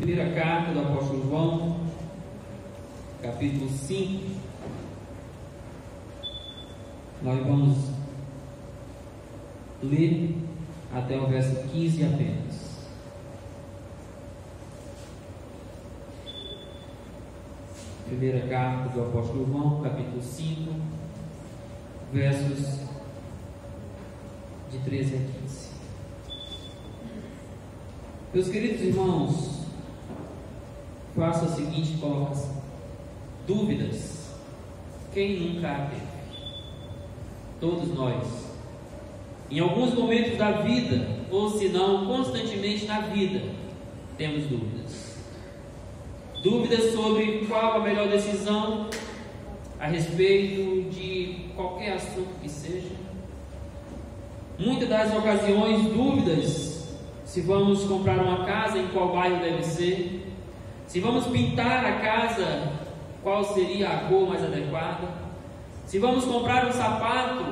Primeira carta do apóstolo João, capítulo 5. Nós vamos ler até o verso 15 apenas. Primeira carta do apóstolo João, capítulo 5, versos de 13 a 15. Meus queridos irmãos, faço a seguinte colocação: dúvidas, quem nunca a teve? Todos nós, em alguns momentos da vida, ou se não, constantemente na vida, temos dúvidas. Dúvidas sobre qual a melhor decisão a respeito de qualquer assunto que seja. Muitas das ocasiões, dúvidas se vamos comprar uma casa, em qual bairro deve ser. Se vamos pintar a casa, qual seria a cor mais adequada? Se vamos comprar um sapato,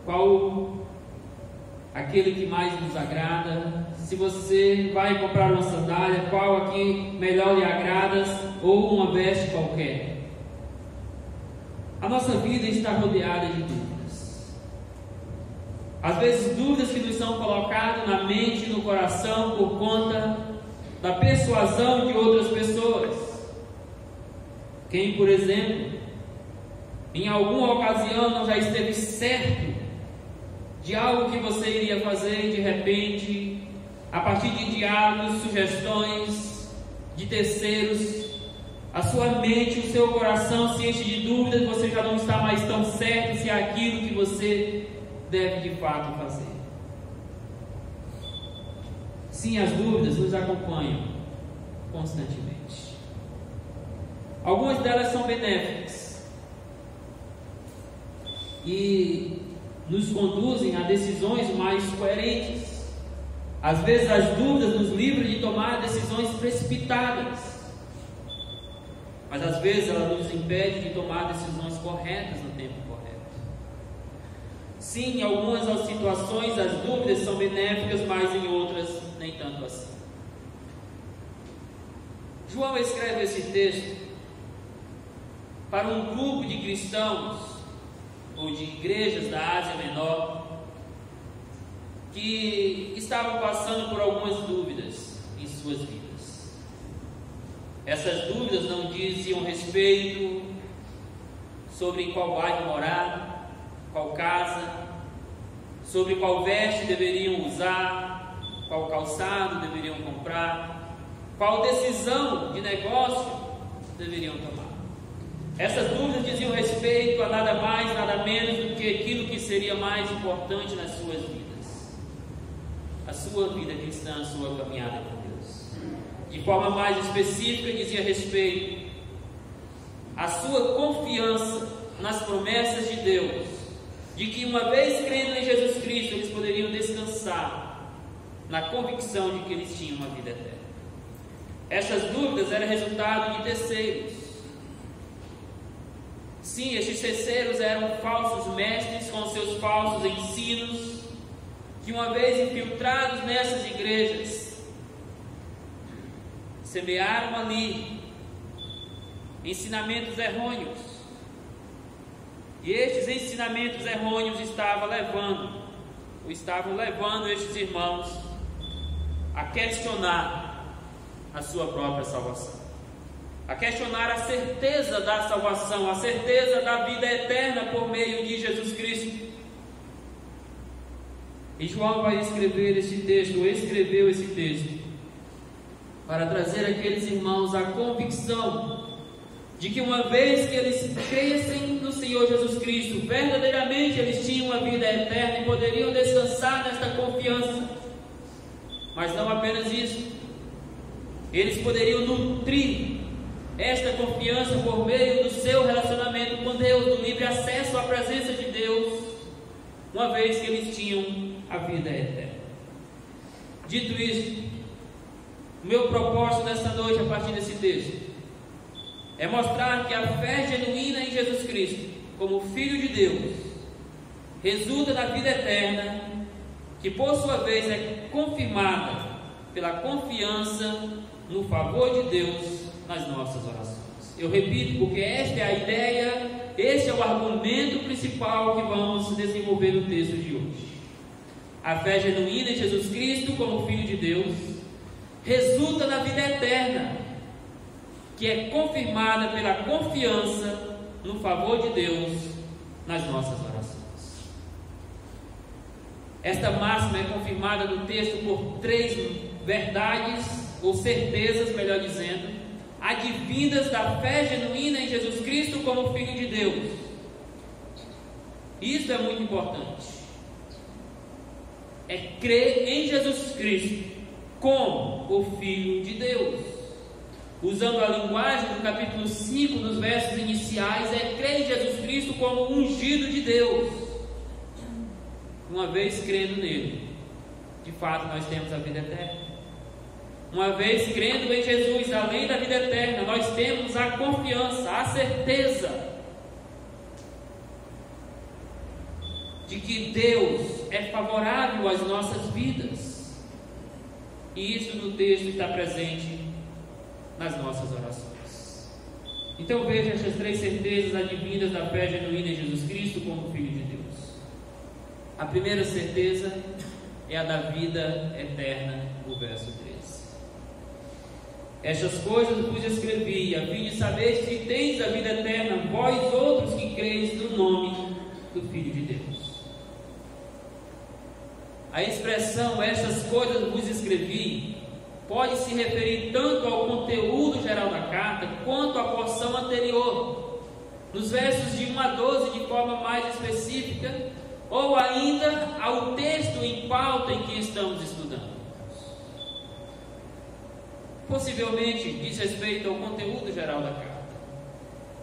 qual aquele que mais nos agrada? Se você vai comprar uma sandália, qual aqui melhor lhe agrada? Ou uma veste qualquer? A nossa vida está rodeada de dúvidas. Às vezes dúvidas que nos são colocadas na mente e no coração por conta da persuasão de outras pessoas. Quem, por exemplo, em alguma ocasião não já esteve certo de algo que você iria fazer e de repente, a partir de diálogos, sugestões de terceiros, a sua mente, o seu coração se enche de dúvidas, você já não está mais tão certo se é aquilo que você deve de fato fazer. Sim, as dúvidas nos acompanham constantemente. Algumas delas são benéficas e nos conduzem a decisões mais coerentes. Às vezes as dúvidas nos livram de tomar decisões precipitadas, mas às vezes ela nos impede de tomar decisões corretas no tempo correto. Sim, em algumas situações as dúvidas são benéficas, mas em outras nem tanto assim. João escreve esse texto para um grupo de cristãos ou de igrejas da Ásia Menor que estavam passando por algumas dúvidas em suas vidas. Essas dúvidas não diziam respeito sobre em qual bairro morar, qual casa, sobre qual veste deveriam usar, qual calçado deveriam comprar, qual decisão de negócio deveriam tomar. Essas dúvidas diziam respeito a nada mais, nada menos do que aquilo que seria mais importante nas suas vidas: a sua vida cristã, a sua caminhada com Deus. De forma mais específica, dizia respeito à sua confiança nas promessas de Deus, de que uma vez crendo em Jesus Cristo, eles poderiam descansar na convicção de que eles tinham uma vida eterna. Essas dúvidas eram resultado de terceiros. Sim, estes terceiros eram falsos mestres com seus falsos ensinos, que uma vez infiltrados nessas igrejas, semearam ali ensinamentos errôneos. E estes ensinamentos errôneos estavam levando estes irmãos a questionar a sua própria salvação, a questionar a certeza da salvação, a certeza da vida eterna por meio de Jesus Cristo. E João vai escrever esse texto, ou escreveu esse texto, para trazer àqueles irmãos a convicção de que uma vez que eles crescem no Senhor Jesus Cristo, verdadeiramente eles tinham uma vida eterna e poderiam descansar nesta confiança. Mas não apenas isso, eles poderiam nutrir esta confiança por meio do seu relacionamento com Deus, do livre acesso à presença de Deus, uma vez que eles tinham a vida eterna. Dito isso, o meu propósito nesta noite, a partir desse texto, é mostrar que a fé genuína em Jesus Cristo, como Filho de Deus, resulta na vida eterna, que por sua vez é confirmada pela confiança no favor de Deus nas nossas orações. Eu repito, porque esta é a ideia, este é o argumento principal que vamos desenvolver no texto de hoje. A fé genuína em Jesus Cristo como Filho de Deus resulta na vida eterna, que é confirmada pela confiança no favor de Deus nas nossas orações. Esta máxima é confirmada no texto por 3 verdades, ou certezas, melhor dizendo, advindas da fé genuína em Jesus Cristo como Filho de Deus. Isso é muito importante. É crer em Jesus Cristo como o Filho de Deus. Usando a linguagem do capítulo 5, nos versos iniciais, é crer em Jesus Cristo como ungido de Deus. Uma vez crendo nele, de fato nós temos a vida eterna. Uma vez crendo em Jesus, além da vida eterna, nós temos a confiança, a certeza de que Deus é favorável às nossas vidas. E isso no texto está presente nas nossas orações. Então veja estas 3 certezas advindas da fé genuína em Jesus Cristo como Filho de Deus. A primeira certeza é a da vida eterna, no verso 13. Estas coisas vos escrevi, a fim de saber se tendes a vida eterna, vós outros que creis no nome do Filho de Deus. A expressão estas coisas vos escrevi pode se referir tanto ao conteúdo geral da carta, quanto à porção anterior, nos versos de 1 a 12 de forma mais específica, ou ainda ao texto em pauta em que estamos estudando. Possivelmente diz respeito ao conteúdo geral da carta,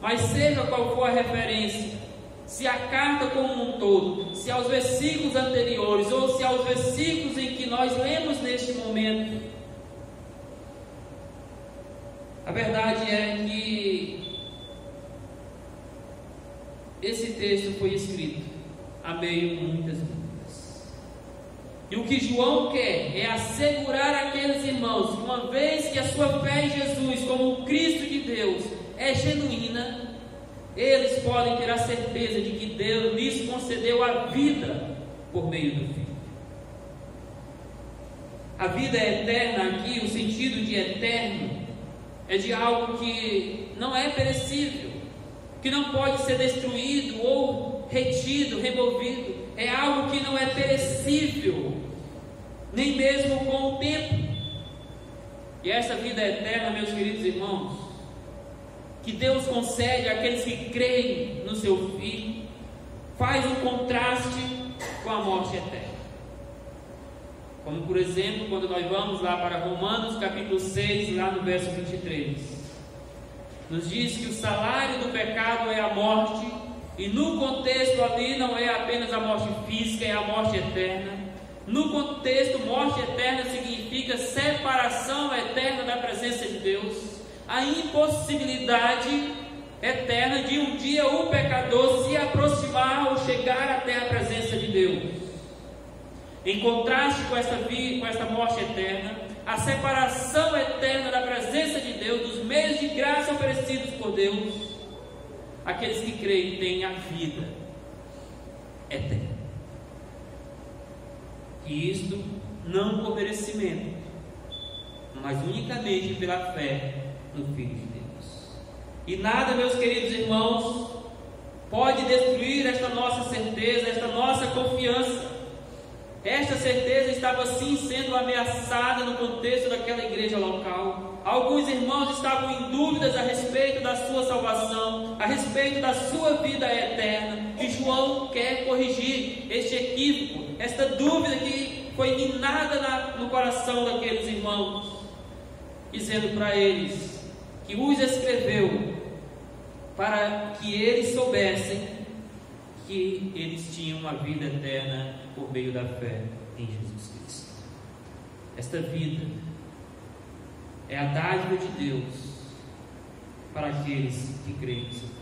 mas seja qual for a referência, se a carta como um todo, se aos versículos anteriores ou se aos versículos em que nós lemos neste momento, a verdade é que esse texto foi escrito a meio de muitas dúvidas. E o que João quer é assegurar àqueles irmãos que, uma vez que a sua fé em Jesus como Cristo de Deus é genuína, eles podem ter a certeza de que Deus lhes concedeu a vida por meio do Filho. A vida eterna aqui, o sentido de eterno, é de algo que não é perecível, que não pode ser destruído ou retido, removido. É algo que não é perecível, nem mesmo com o tempo. E essa vida eterna, meus queridos irmãos, que Deus concede àqueles que creem no seu Filho, faz um contraste com a morte eterna. Como por exemplo, quando nós vamos lá para Romanos capítulo 6, lá no verso 23, nos diz que o salário do pecado é a morte, e no contexto ali não é apenas a morte física, é a morte eterna. No contexto, morte eterna significa separação eterna da presença de Deus, a impossibilidade eterna de um dia o pecador se aproximar ou chegar até a presença de Deus. Em contraste com esta morte eterna, a separação eterna da presença de Deus, dos meios de graça oferecidos por Deus, aqueles que creem têm a vida eterna. E isto não por merecimento, mas unicamente pela fé no Filho de Deus. E nada, meus queridos irmãos, pode destruir esta nossa certeza, esta nossa confiança. Esta certeza estava sim sendo ameaçada no contexto daquela igreja local. Alguns irmãos estavam em dúvidas a respeito da sua salvação, a respeito da sua vida eterna. E João quer corrigir este equívoco, esta dúvida que foi minada no coração daqueles irmãos, dizendo para eles que os escreveu para que eles soubessem que eles tinham uma vida eterna por meio da fé em Jesus Cristo. Esta vida é a dádiva de Deus para aqueles que creem em seu Filho.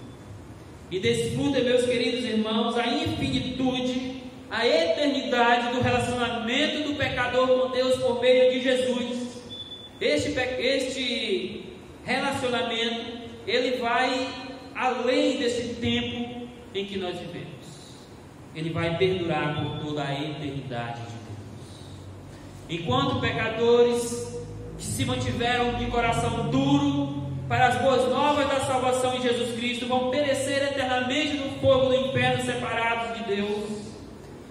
E desfrutem, meus queridos irmãos, a infinitude, a eternidade do relacionamento relacionamento do pecador com Deus por meio de Jesus. Este relacionamento, ele vai além desse tempo em que nós vivemos. Ele vai perdurar por toda a eternidade de Deus. Enquanto pecadores que se mantiveram de coração duro para as boas novas da salvação em Jesus Cristo vão perecer eternamente no fogo do inferno, separados de Deus,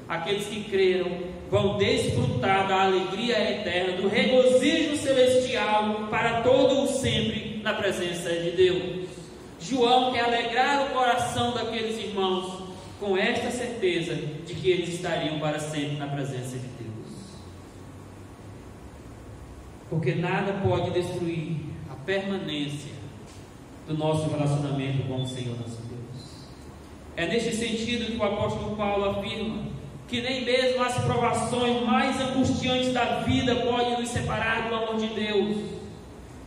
aqueles que creram vão desfrutar da alegria eterna, do regozijo celestial para todo o sempre na presença de Deus. João quer alegrar o coração daqueles irmãos com esta certeza de que eles estariam para sempre na presença de Deus, porque nada pode destruir a permanência do nosso relacionamento com o Senhor nosso Deus. É neste sentido que o apóstolo Paulo afirma que nem mesmo as provações mais angustiantes da vida podem nos separar do amor de Deus.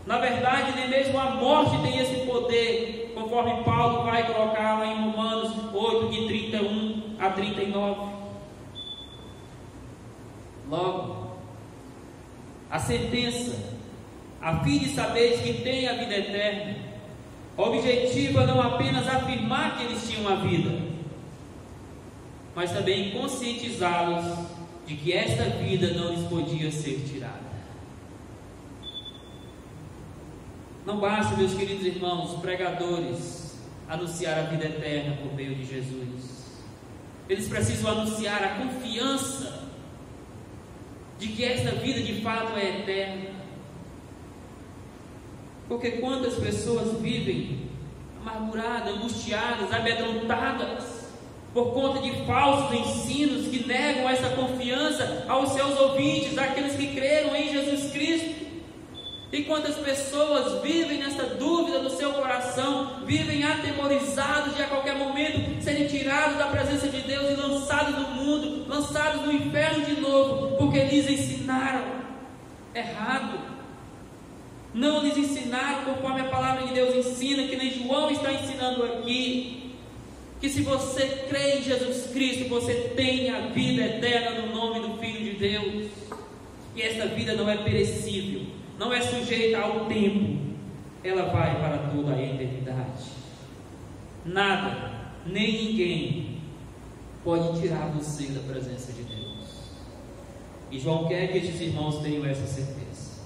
Na verdade, nem mesmo a morte tem esse poder, conforme Paulo vai colocar lá em Romanos 8, de 31 a 39. Logo, a sentença, a fim de saberes que tem a vida eterna, objetiva não apenas afirmar que eles tinham a vida, mas também conscientizá-los de que esta vida não lhes podia ser tirada. Não basta, meus queridos irmãos, pregadores, anunciar a vida eterna por meio de Jesus. Eles precisam anunciar a confiança de que esta vida de fato é eterna. Porque quantas pessoas vivem amarguradas, angustiadas, amedrontadas por conta de falsos ensinos que negam essa confiança aos seus ouvintes, aqueles que creram em Jesus Cristo. E quantas pessoas vivem nessa dúvida no seu coração, vivem atemorizados de a qualquer momento serem tirados da presença de Deus e lançados no mundo, lançados no inferno de novo, porque lhes ensinaram errado. Não lhes ensinaram conforme a palavra de Deus ensina, que nem João está ensinando aqui, que se você crê em Jesus Cristo, você tem a vida eterna no nome do Filho de Deus, e esta vida não é perecível, não é sujeita ao tempo, ela vai para toda a eternidade. Nada, nem ninguém pode tirar você da presença de Deus. E João quer que estes irmãos tenham essa certeza,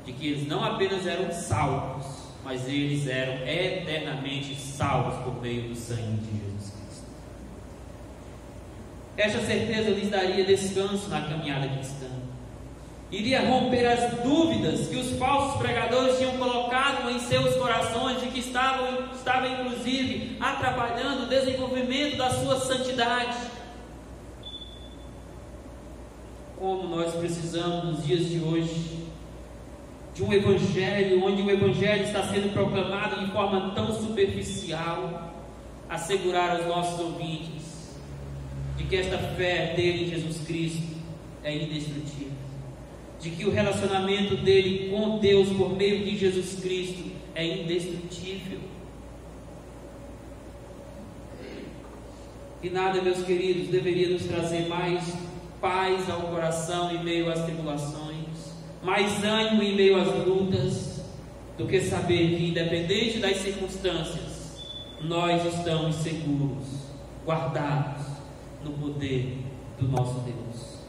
de que eles não apenas eram salvos, mas eles eram eternamente salvos por meio do sangue de Jesus Cristo. Esta certeza lhes daria descanso na caminhada cristã, iria romper as dúvidas que os falsos pregadores tinham colocado em seus corações, de que estavam inclusive atrapalhando o desenvolvimento da sua santidade. Como nós precisamos nos dias de hoje de um evangelho, onde o evangelho está sendo proclamado de forma tão superficial, assegurar aos nossos ouvintes de que esta fé dele em Jesus Cristo é indestrutível, de que o relacionamento dele com Deus por meio de Jesus Cristo é indestrutível. E nada, meus queridos, deveria nos trazer mais paz ao coração em meio às tribulações, mais ânimo em meio às lutas, do que saber que, independente das circunstâncias, nós estamos seguros, guardados no poder do nosso Deus.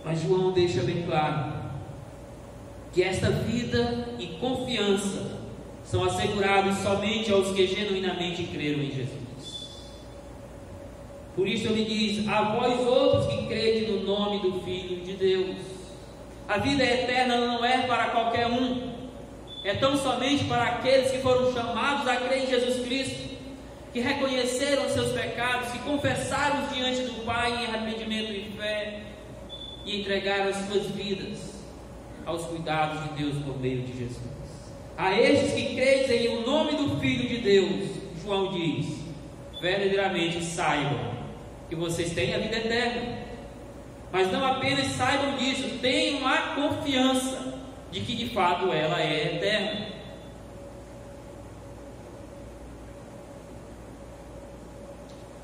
Mas João deixa bem claro que esta vida e confiança são assegurados somente aos que genuinamente creram em Jesus. Por isso ele diz: a vós outros que crede no nome do Filho de Deus. A vida eterna não é para qualquer um, é tão somente para aqueles que foram chamados a crer em Jesus Cristo, que reconheceram seus pecados, que confessaram diante do Pai em arrependimento e fé, e entregaram as suas vidas aos cuidados de Deus por meio de Jesus. A estes que creem em o nome do Filho de Deus, João diz: verdadeiramente saibam que vocês têm a vida eterna. Mas não apenas saibam disso, tenham a confiança de que de fato ela é eterna.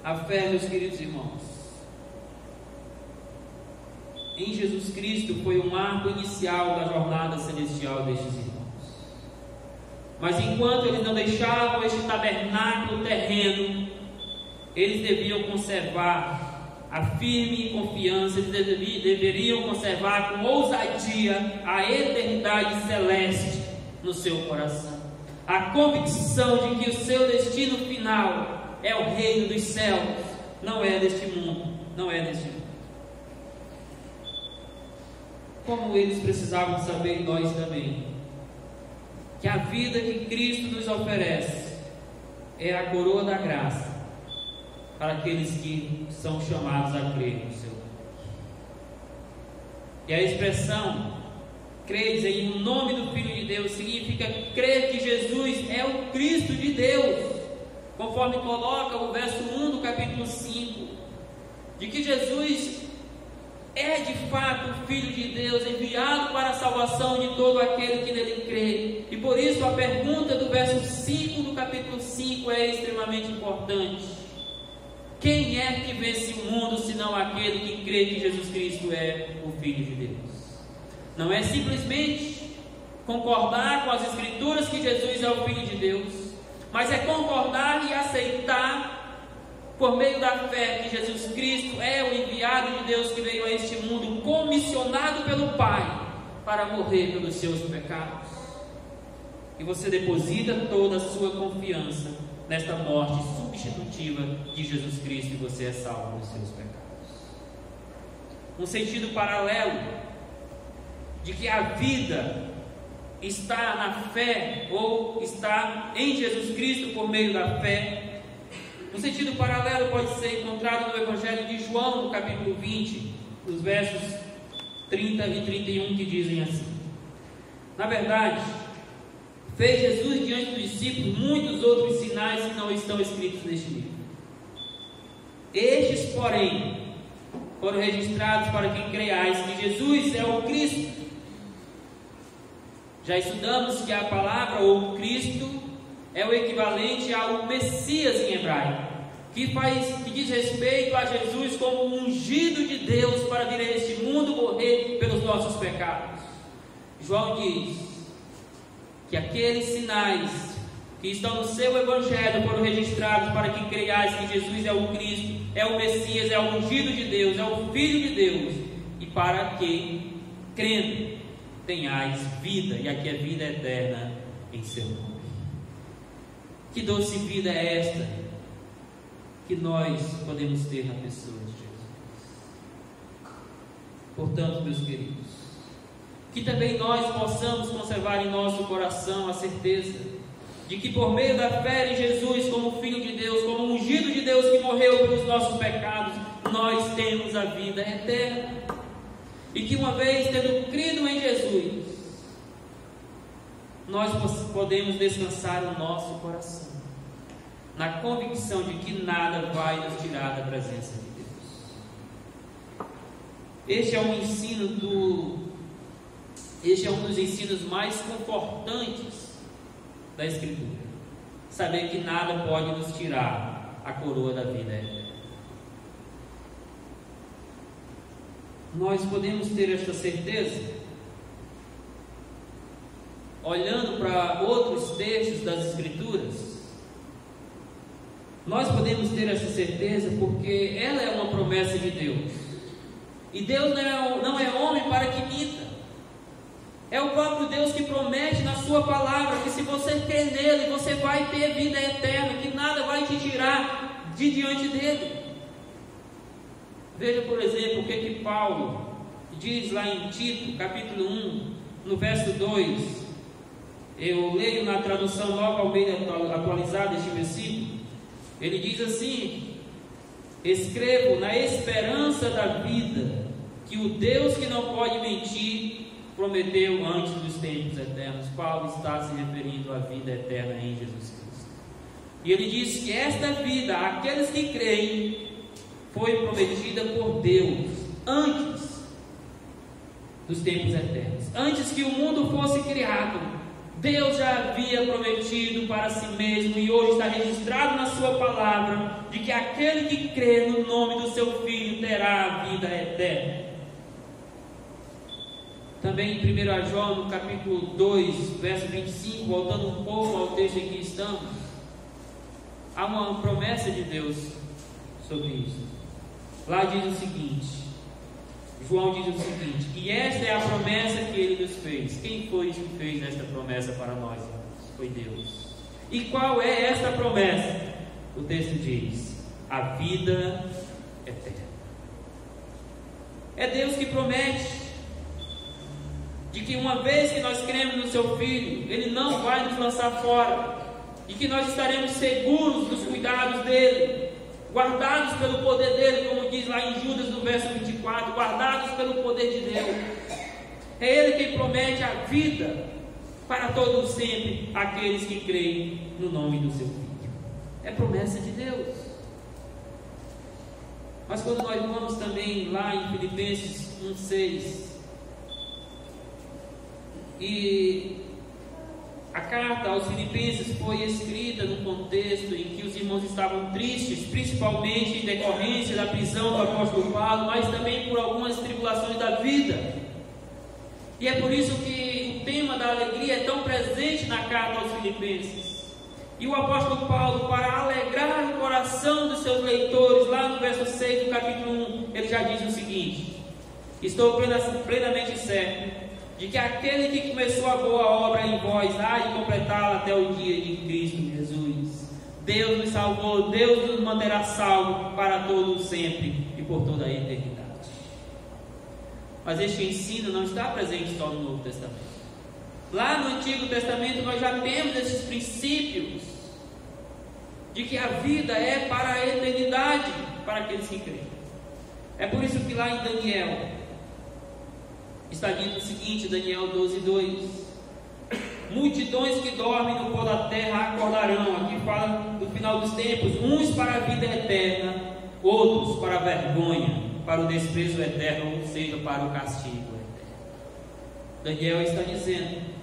A fé, meus queridos irmãos, em Jesus Cristo foi o marco inicial da jornada celestial destes irmãos. Mas enquanto eles não deixavam este tabernáculo terreno, eles deviam conservar a firme confiança, eles deveriam conservar com ousadia a eternidade celeste no seu coração. A convicção de que o seu destino final é o reino dos céus, não é deste mundo, não é deste mundo. Como eles precisavam saber, nós também, que a vida que Cristo nos oferece é a coroa da graça para aqueles que são chamados a crer no seu nome. E a expressão "credes em o nome do Filho de Deus" significa crer que Jesus é o Cristo de Deus, conforme coloca o verso 1 do capítulo 5, de que Jesus é de fato o Filho de Deus, enviado para a salvação de todo aquele que nele crê. E por isso a pergunta do verso 5 do capítulo 5 é extremamente importante: quem é que vence o mundo, senão aquele que crê que Jesus Cristo é o Filho de Deus? Não é simplesmente concordar com as Escrituras que Jesus é o Filho de Deus, mas é concordar e aceitar, por meio da fé, que Jesus Cristo é o enviado de Deus que veio a este mundo, comissionado pelo Pai para morrer pelos seus pecados. E você deposita toda a sua confiança nesta morte substitutiva de Jesus Cristo, e você é salvo dos seus pecados. Um sentido paralelo de que a vida está na fé, ou está em Jesus Cristo por meio da fé. Um sentido paralelo pode ser encontrado no Evangelho de João, no capítulo 20, nos versos 30 e 31, que dizem assim: na verdade, fez Jesus diante dos discípulos muitos outros sinais que não estão escritos neste livro. Estes, porém, foram registrados para que creiais que Jesus é o Cristo. Já estudamos que a palavra ou Cristo é o equivalente ao Messias em hebraico, que diz respeito a Jesus como o ungido de Deus para vir a este mundo morrer pelos nossos pecados. João diz que aqueles sinais que estão no seu Evangelho foram registrados para que creiais que Jesus é o Cristo, é o Messias, é o ungido de Deus, é o Filho de Deus, e para que, crendo, tenhais vida, e aqui é vida eterna em seu nome. Que doce vida é esta que nós podemos ter na pessoa de Jesus. Portanto, meus queridos, que também nós possamos conservar em nosso coração a certeza de que por meio da fé em Jesus como Filho de Deus, como ungido de Deus que morreu pelos nossos pecados, nós temos a vida eterna. E que uma vez tendo crido em Jesus, nós podemos descansar o nosso coração na convicção de que nada vai nos tirar da presença de Deus. Este é um dos ensinos mais confortantes da Escritura. Saber que nada pode nos tirar a coroa da vida eterna. Nós podemos ter esta certeza olhando para outros textos das Escrituras. Nós podemos ter essa certeza porque ela é uma promessa de Deus, e Deus não é homem para que minta. É o próprio Deus que promete na sua palavra que se você crer nele, você vai ter vida eterna, que nada vai te tirar de diante dele. Veja, por exemplo, o que Paulo diz lá em Tito, capítulo 1, no verso 2. Eu leio na tradução Nova Almeida atualizada este versículo. Ele diz assim: escrevo na esperança da vida que o Deus que não pode mentir prometeu antes dos tempos eternos. Paulo está se referindo à vida eterna em Jesus Cristo. E ele diz que esta vida, àqueles que creem, foi prometida por Deus antes dos tempos eternos, antes que o mundo fosse criado. Deus já havia prometido para si mesmo, e hoje está registrado na sua palavra, de que aquele que crê no nome do seu Filho terá a vida eterna. Também em 1 João, no capítulo 2, verso 25, voltando um pouco ao texto em que estamos, há uma promessa de Deus sobre isso. Lá diz o seguinte, João diz o seguinte: e esta é a promessa que Ele nos fez. Quem foi que fez esta promessa para nós? Foi Deus. E qual é esta promessa? O texto diz: a vida eterna. É Deus que promete de que uma vez que nós cremos no seu Filho, Ele não vai nos lançar fora, e que nós estaremos seguros dos cuidados dEle, guardados pelo poder dEle, como diz lá em Judas no verso 24, guardados pelo poder de Deus. É Ele quem promete a vida para todos sempre aqueles que creem no nome do seu Filho. É promessa de Deus. Mas quando nós vamos também lá em Filipenses 1,6, e a carta aos Filipenses foi escrita num contexto em que os irmãos estavam tristes, principalmente em decorrência da prisão do apóstolo Paulo, mas também por algumas tribulações da vida. E é por isso que o tema da alegria é tão presente na carta aos Filipenses. E o apóstolo Paulo, para alegrar o coração dos seus leitores, lá no verso 6 do capítulo 1, ele já diz o seguinte: estou plenamente certo de que aquele que começou a boa obra em vós há de completá-la até o dia de Cristo Jesus. Deus nos salvou, Deus nos manterá salvo para todo sempre e por toda a eternidade. Mas este ensino não está presente só no Novo Testamento. Lá no Antigo Testamento nós já temos esses princípios de que a vida é para a eternidade, para aqueles que creem. É por isso que lá em Daniel está dito o seguinte, Daniel 12:2: multidões que dormem no pó da terra acordarão. Aqui fala do final dos tempos, uns para a vida eterna, outros para a vergonha, para o desprezo eterno, ou seja, para o castigo eterno. Daniel está dizendo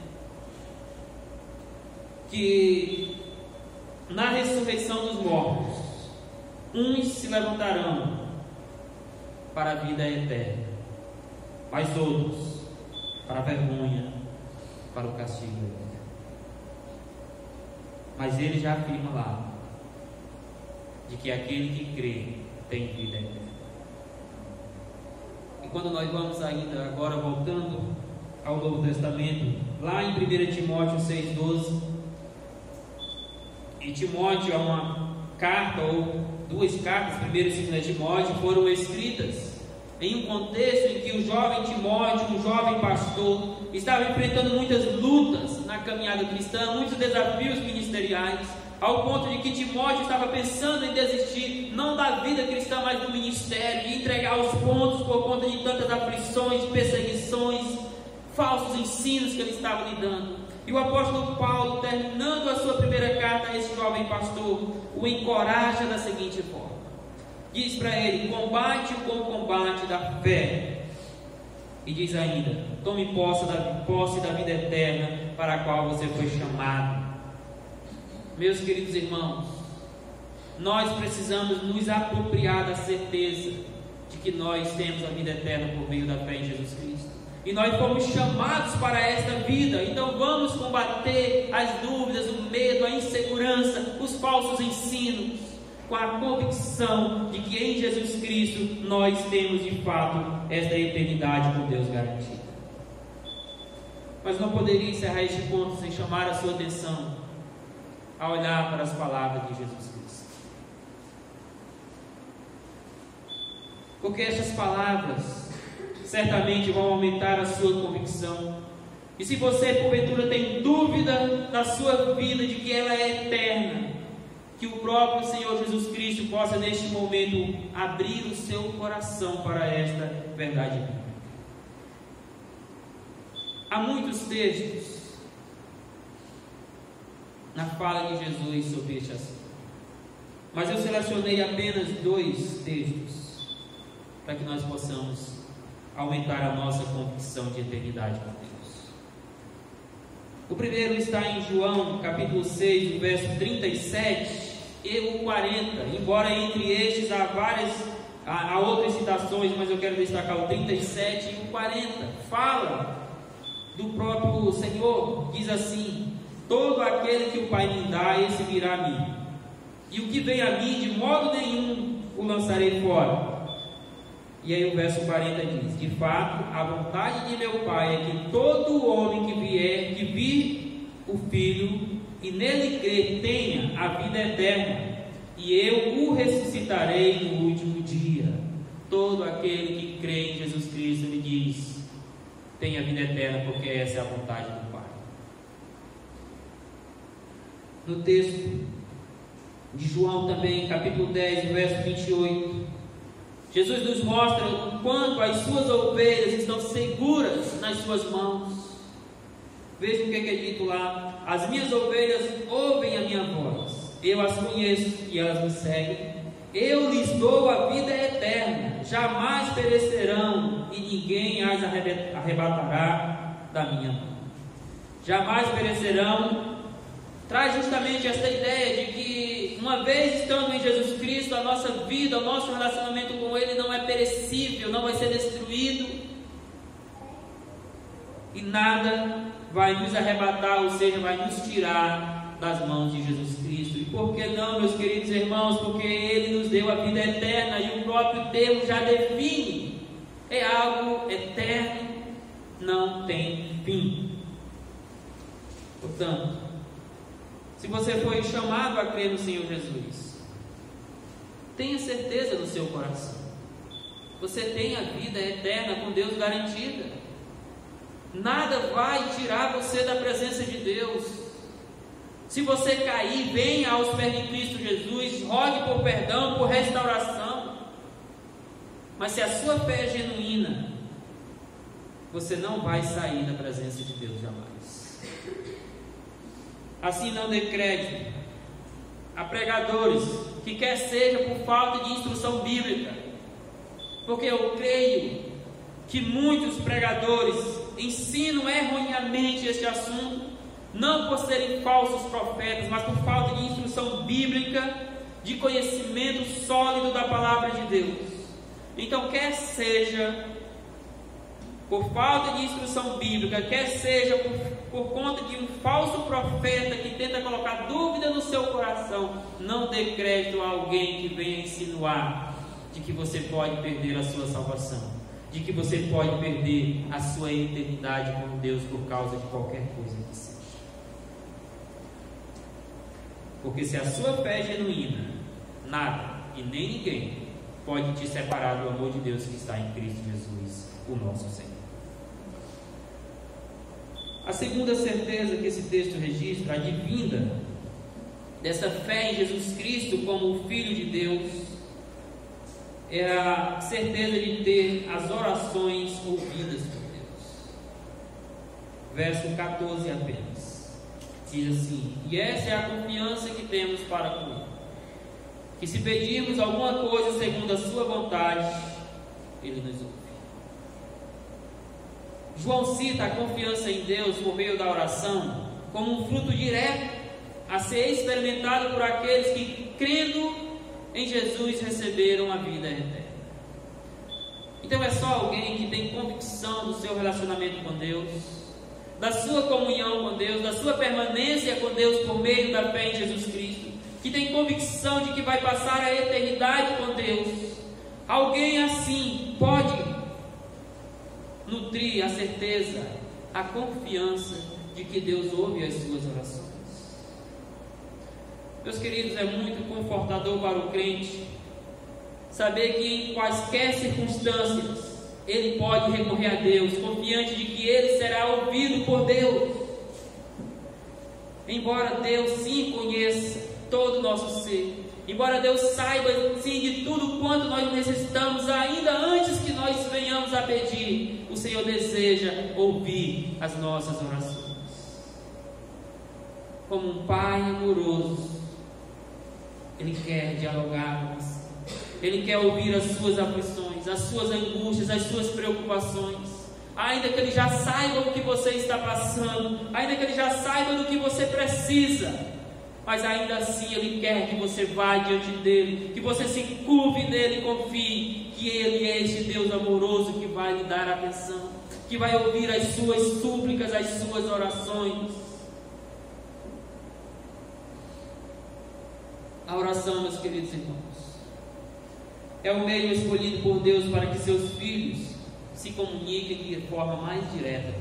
que na ressurreição dos mortos, uns se levantarão para a vida eterna, mas outros para a vergonha, para o castigo eterno. Mas ele já afirma lá de que aquele que crê tem vida eterna. E quando nós vamos ainda agora voltando ao Novo Testamento, lá em 1 Timóteo 6,12, e Timóteo é uma carta ou duas cartas, 1 e 2 Timóteo, foram escritas em um contexto em que o jovem Timóteo, um jovem pastor, estava enfrentando muitas lutas na caminhada cristã, muitos desafios ministeriais, ao ponto de que Timóteo estava pensando em desistir, não da vida cristã, mas do ministério, de entregar os pontos por conta de tantas aflições, perseguições, falsos ensinos que ele estava lidando. E o apóstolo Paulo, terminando a sua primeira carta a esse jovem pastor, o encoraja da seguinte forma: diz para ele: combate o bom combate da fé. E diz ainda: tome posse da vida eterna para a qual você foi chamado. Meus queridos irmãos, nós precisamos nos apropriar da certeza de que nós temos a vida eterna por meio da fé em Jesus Cristo. E nós fomos chamados para esta vida. Então vamos combater as dúvidas, o medo, a insegurança, os falsos ensinos, com a convicção de que em Jesus Cristo nós temos de fato esta eternidade com Deus garantida. Mas não poderia encerrar este ponto sem chamar a sua atenção a olhar para as palavras de Jesus Cristo. Porque estas palavras certamente vão aumentar a sua convicção. E se você porventura tem dúvida da sua vida de que ela é eterna, que o próprio Senhor Jesus Cristo possa neste momento abrir o seu coração para esta verdade bíblica. Há muitos textos na fala de Jesus sobre este assunto, mas eu selecionei apenas 2 textos para que nós possamos aumentar a nossa convicção de eternidade com Deus. O primeiro está em João, capítulo 6, verso 37 e o 40. Embora entre estes há outras citações, mas eu quero destacar o 37 e o 40. Fala do próprio Senhor, diz assim: todo aquele que o Pai me dá, esse virá a mim, e o que vem a mim, de modo nenhum o lançarei fora. E aí o verso 40 diz: de fato, a vontade de meu Pai é que todo homem que vir o Filho e nele crer tenha a vida eterna, e eu o ressuscitarei no último dia. Todo aquele que crê em Jesus Cristo, ele diz, tem a vida eterna, porque essa é a vontade do Pai. No texto de João também, capítulo 10, verso 28, Jesus nos mostra o quanto as suas ovelhas estão seguras nas suas mãos. Veja o que é dito lá: as minhas ovelhas ouvem a minha voz, eu as conheço e elas me seguem. Eu lhes dou a vida eterna, jamais perecerão e ninguém as arrebatará da minha mão. Jamais perecerão traz justamente essa ideia de que, uma vez estando em Jesus Cristo, a nossa vida, o nosso relacionamento com Ele não é perecível, não vai ser destruído, e nada vai nos arrebatar, ou seja, vai nos tirar das mãos de Jesus Cristo. E por que não, meus queridos irmãos? Porque Ele nos deu a vida eterna, e o próprio termo já define: é algo eterno, não tem fim. Portanto, se você foi chamado a crer no Senhor Jesus, tenha certeza no seu coração, você tem a vida eterna com Deus garantida. Nada vai tirar você da presença de Deus. Se você cair, venha aos pés de Cristo Jesus, rogue por perdão, por restauração. Mas se a sua fé é genuína, você não vai sair da presença de Deus jamais. Assim, não dê crédito a pregadores que quer seja por falta de instrução bíblica, porque eu creio que muitos pregadores ensinam erroneamente este assunto, não por serem falsos profetas, mas por falta de instrução bíblica, de conhecimento sólido da palavra de Deus. Então, quer seja por falta de instrução bíblica, quer seja por conta de um falso profeta que tenta colocar dúvida no seu coração, não dê crédito a alguém que venha insinuar de que você pode perder a sua salvação, de que você pode perder a sua eternidade com Deus por causa de qualquer coisa que seja. Porque se a sua fé é genuína, nada e nem ninguém pode te separar do amor de Deus que está em Cristo Jesus, o nosso Senhor. A segunda certeza que esse texto registra, advinda dessa fé em Jesus Cristo como o Filho de Deus, é a certeza de ter as orações ouvidas por Deus. Verso 14 apenas, diz assim: e essa é a confiança que temos para com Ele, que se pedirmos alguma coisa segundo a sua vontade, Ele nos ouve. João cita a confiança em Deus por meio da oração como um fruto direto a ser experimentado por aqueles que, crendo em Jesus, receberam a vida eterna. Então é só alguém que tem convicção do seu relacionamento com Deus, da sua comunhão com Deus, da sua permanência com Deus por meio da fé em Jesus Cristo, que tem convicção de que vai passar a eternidade com Deus. Alguém assim pode nutrir a certeza, a confiança de que Deus ouve as suas orações. Meus queridos, é muito confortador para o crente saber que em quaisquer circunstâncias ele pode recorrer a Deus, confiante de que ele será ouvido por Deus. Embora Deus sim conheça todo o nosso ser, embora Deus saiba sim de tudo quanto nós necessitamos, ainda antes que nós venhamos a pedir, o Senhor deseja ouvir as nossas orações. Como um Pai amoroso, Ele quer dialogar com você. Ele quer ouvir as suas aflições, as suas angústias, as suas preocupações. ainda que ele já saiba o que você está passando, ainda que ele já saiba do que você precisa, mas ainda assim ele quer que você vá diante dele, que você se curve nele e confie que ele é este Deus amoroso que vai lhe dar atenção, que vai ouvir as suas súplicas, as suas orações. A oração, meus queridos irmãos, é o meio escolhido por Deus para que seus filhos se comuniquem de forma mais direta.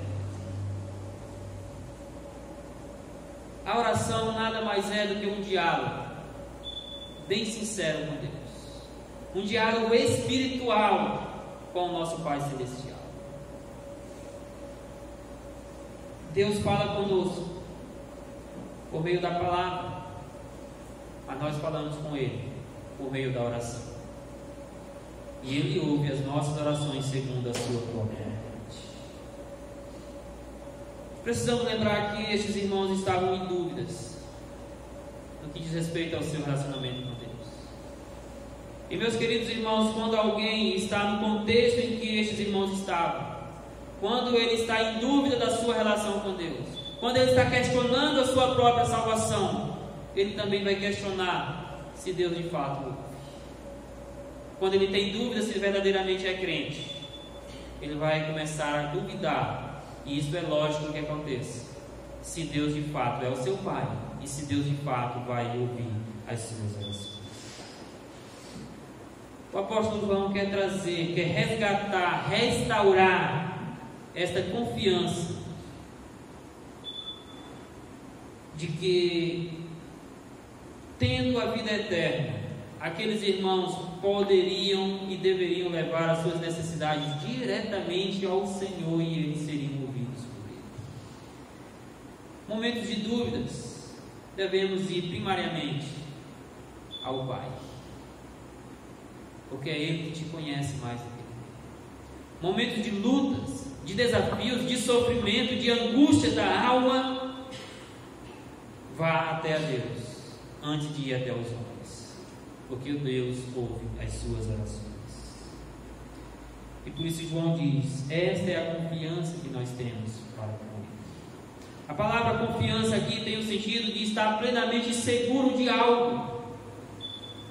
A oração nada mais é do que um diálogo bem sincero com Deus, um diálogo espiritual com o nosso Pai Celestial. Deus fala conosco por meio da palavra, mas nós falamos com Ele por meio da oração, e Ele ouve as nossas orações segundo a sua própria vontade. Precisamos lembrar que estes irmãos estavam em dúvidas no que diz respeito ao seu relacionamento com Deus. E meus queridos irmãos, quando alguém está no contexto em que estes irmãos estavam, quando ele está em dúvida da sua relação com Deus, quando ele está questionando a sua própria salvação, ele também vai questionar se Deus de fato ouve. Quando ele tem dúvida se verdadeiramente é crente, ele vai começar a duvidar. E isso é lógico que aconteça se Deus de fato é o seu Pai e se Deus de fato vai ouvir as suas orações. O apóstolo João quer trazer, quer resgatar, restaurar esta confiança de que, tendo a vida eterna, aqueles irmãos poderiam e deveriam levar as suas necessidades diretamente ao Senhor e eles seriam ouvidos por Ele. Momentos de dúvidas, devemos ir primariamente ao Pai, porque é Ele que te conhece mais do que eu. Momentos de lutas, de desafios, de sofrimento, de angústia da alma, vá até a Deus antes de ir até os homens, porque o Deus ouve as suas orações. E por isso João diz: esta é a confiança que nós temos para com Ele. A palavra confiança aqui tem o sentido de estar plenamente seguro de algo,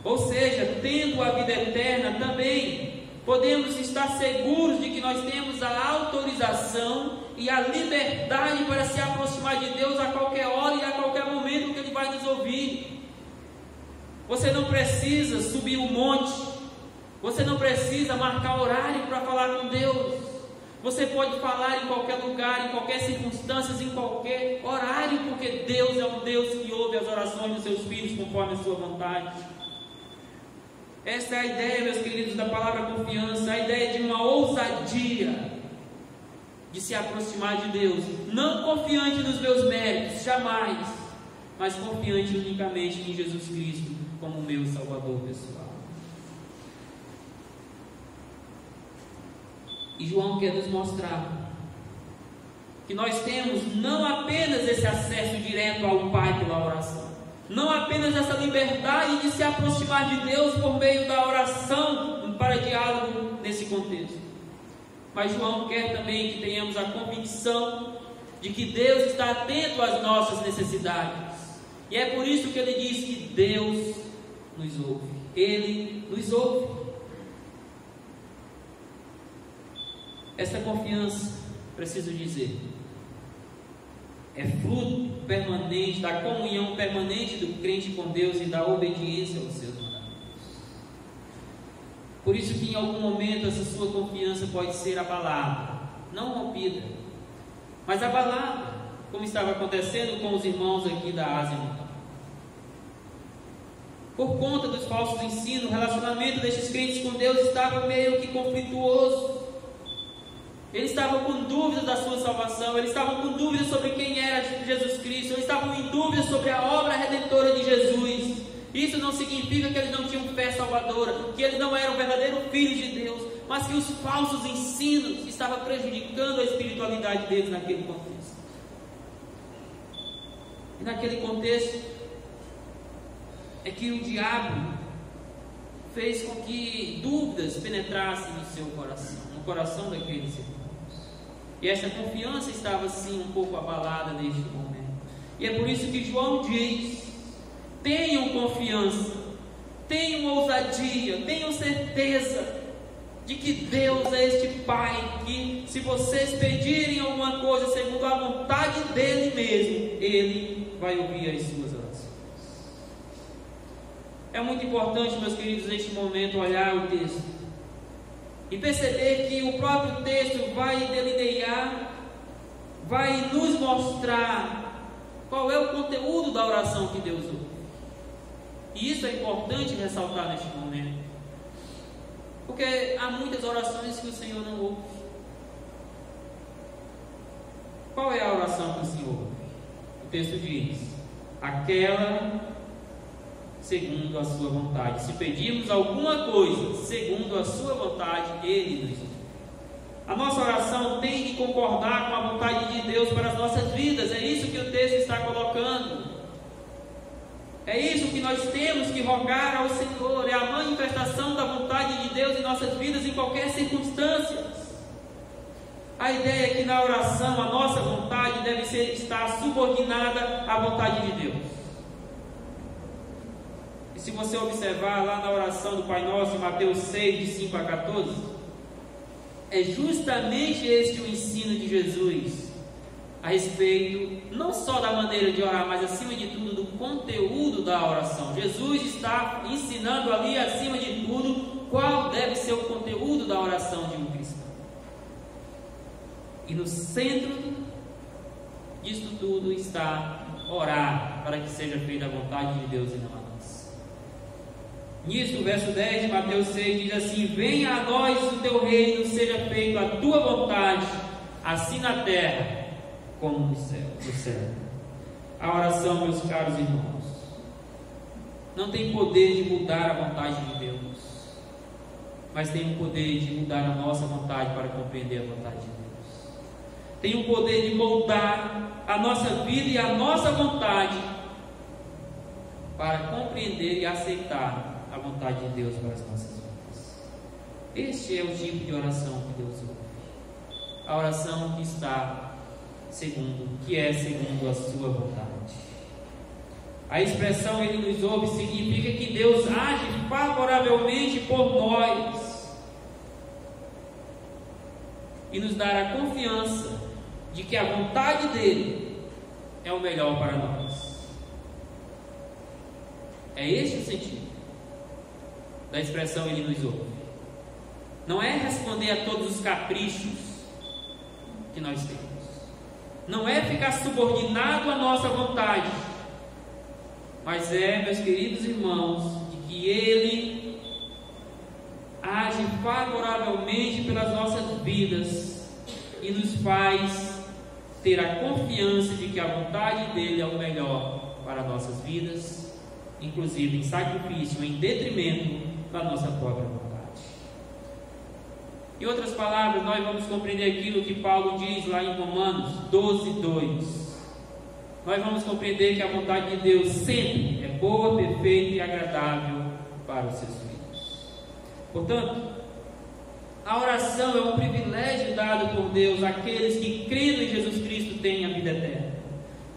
ou seja, tendo a vida eterna também podemos estar seguros de que nós temos a autorização e a liberdade para se aproximar de Deus a qualquer hora e a qualquer momento que Ele vai nos ouvir. Você não precisa subir um monte, você não precisa marcar horário para falar com Deus. Você pode falar em qualquer lugar, em qualquer circunstância, em qualquer horário, porque Deus é um Deus que ouve as orações dos seus filhos conforme a sua vontade. Essa é a ideia, meus queridos, da palavra confiança, a ideia de uma ousadia de se aproximar de Deus, não confiante nos meus méritos, jamais, mas confiante unicamente em Jesus Cristo como meu Salvador pessoal. E João quer nos mostrar que nós temos não apenas esse acesso direto ao Pai pela oração, não apenas essa liberdade de se aproximar de Deus por meio da oração para diálogo nesse contexto, mas João quer também que tenhamos a convicção de que Deus está atento às nossas necessidades, e é por isso que ele diz que Deus nos ouve, Ele nos ouve. Essa confiança, preciso dizer, é fruto permanente da comunhão permanente do crente com Deus e da obediência aos seus mandamentos. Por isso que em algum momento essa sua confiança pode ser abalada, não rompida, mas abalada, como estava acontecendo com os irmãos aqui da Ásia Menor. Por conta dos falsos ensinos, o relacionamento destes crentes com Deus estava meio que conflituoso. Eles estavam com dúvidas da sua salvação, eles estavam com dúvidas sobre quem era Jesus Cristo, eles estavam em dúvidas sobre a obra redentora de Jesus. Isso não significa que eles não tinham fé salvadora, que eles não eram verdadeiros filhos de Deus, mas que os falsos ensinos estavam prejudicando a espiritualidade deles naquele contexto. E naquele contexto é que o diabo fez com que dúvidas penetrassem no seu coração, no coração daqueles irmãos. E essa confiança estava assim um pouco abalada neste momento. E é por isso que João diz: tenham confiança, tenham ousadia, tenham certeza de que Deus é este Pai que, se vocês pedirem alguma coisa segundo a vontade dele mesmo, Ele vai ouvir as suas orações. É muito importante, meus queridos, neste momento olhar o texto e perceber que o próprio texto vai delinear, vai nos mostrar qual é o conteúdo da oração que Deus ouve. E isso é importante ressaltar neste momento, porque há muitas orações que o Senhor não ouve. Qual é a oração que o Senhor ouve? O texto diz: aquela segundo a sua vontade. Se pedirmos alguma coisa segundo a sua vontade, Ele nos ouve. A nossa oração tem que concordar com a vontade de Deus para as nossas vidas. É isso que o texto está colocando. É isso que nós temos que rogar ao Senhor. É a manifestação da vontade de Deus em nossas vidas, em qualquer circunstância. A ideia é que na oração a nossa vontade deve estar subordinada à vontade de Deus. E se você observar lá na oração do Pai Nosso, em Mateus 6, de 5 a 14, é justamente este o ensino de Jesus a respeito não só da maneira de orar, mas acima de tudo do conteúdo da oração. Jesus está ensinando ali, acima de tudo, qual deve ser o conteúdo da oração de um cristão. E no centro disso tudo está orar para que seja feita a vontade de Deus e não a nossa. Nisso, o verso 10 de Mateus 6 diz assim: venha a nós o teu reino, seja feita a tua vontade, assim na terra como no céu. A oração, meus caros irmãos, não tem poder de mudar a vontade de Deus, mas tem o poder de mudar a nossa vontade para compreender a vontade de Deus. Tem o poder de moldar a nossa vida e a nossa vontade para compreender e aceitar a vontade de Deus para as nossas vidas. Este é o tipo de oração que Deus ouve. A oração que está segundo a sua vontade. A expressão Ele nos ouve significa que Deus age favoravelmente por nós e nos dá a confiança de que a vontade dele é o melhor para nós. É este o sentido da expressão Ele nos ouve. Não é responder a todos os caprichos que nós temos. Não é ficar subordinado à nossa vontade, mas é, meus queridos irmãos, de que Ele age favoravelmente pelas nossas vidas e nos faz ter a confiança de que a vontade dEle é o melhor para nossas vidas, inclusive em sacrifício, em detrimento da nossa própria vontade. Em outras palavras, nós vamos compreender aquilo que Paulo diz lá em Romanos 12:2. Nós vamos compreender que a vontade de Deus sempre é boa, perfeita e agradável para os seus filhos. Portanto, a oração é um privilégio dado por Deus àqueles que crendo em Jesus Cristo têm a vida eterna.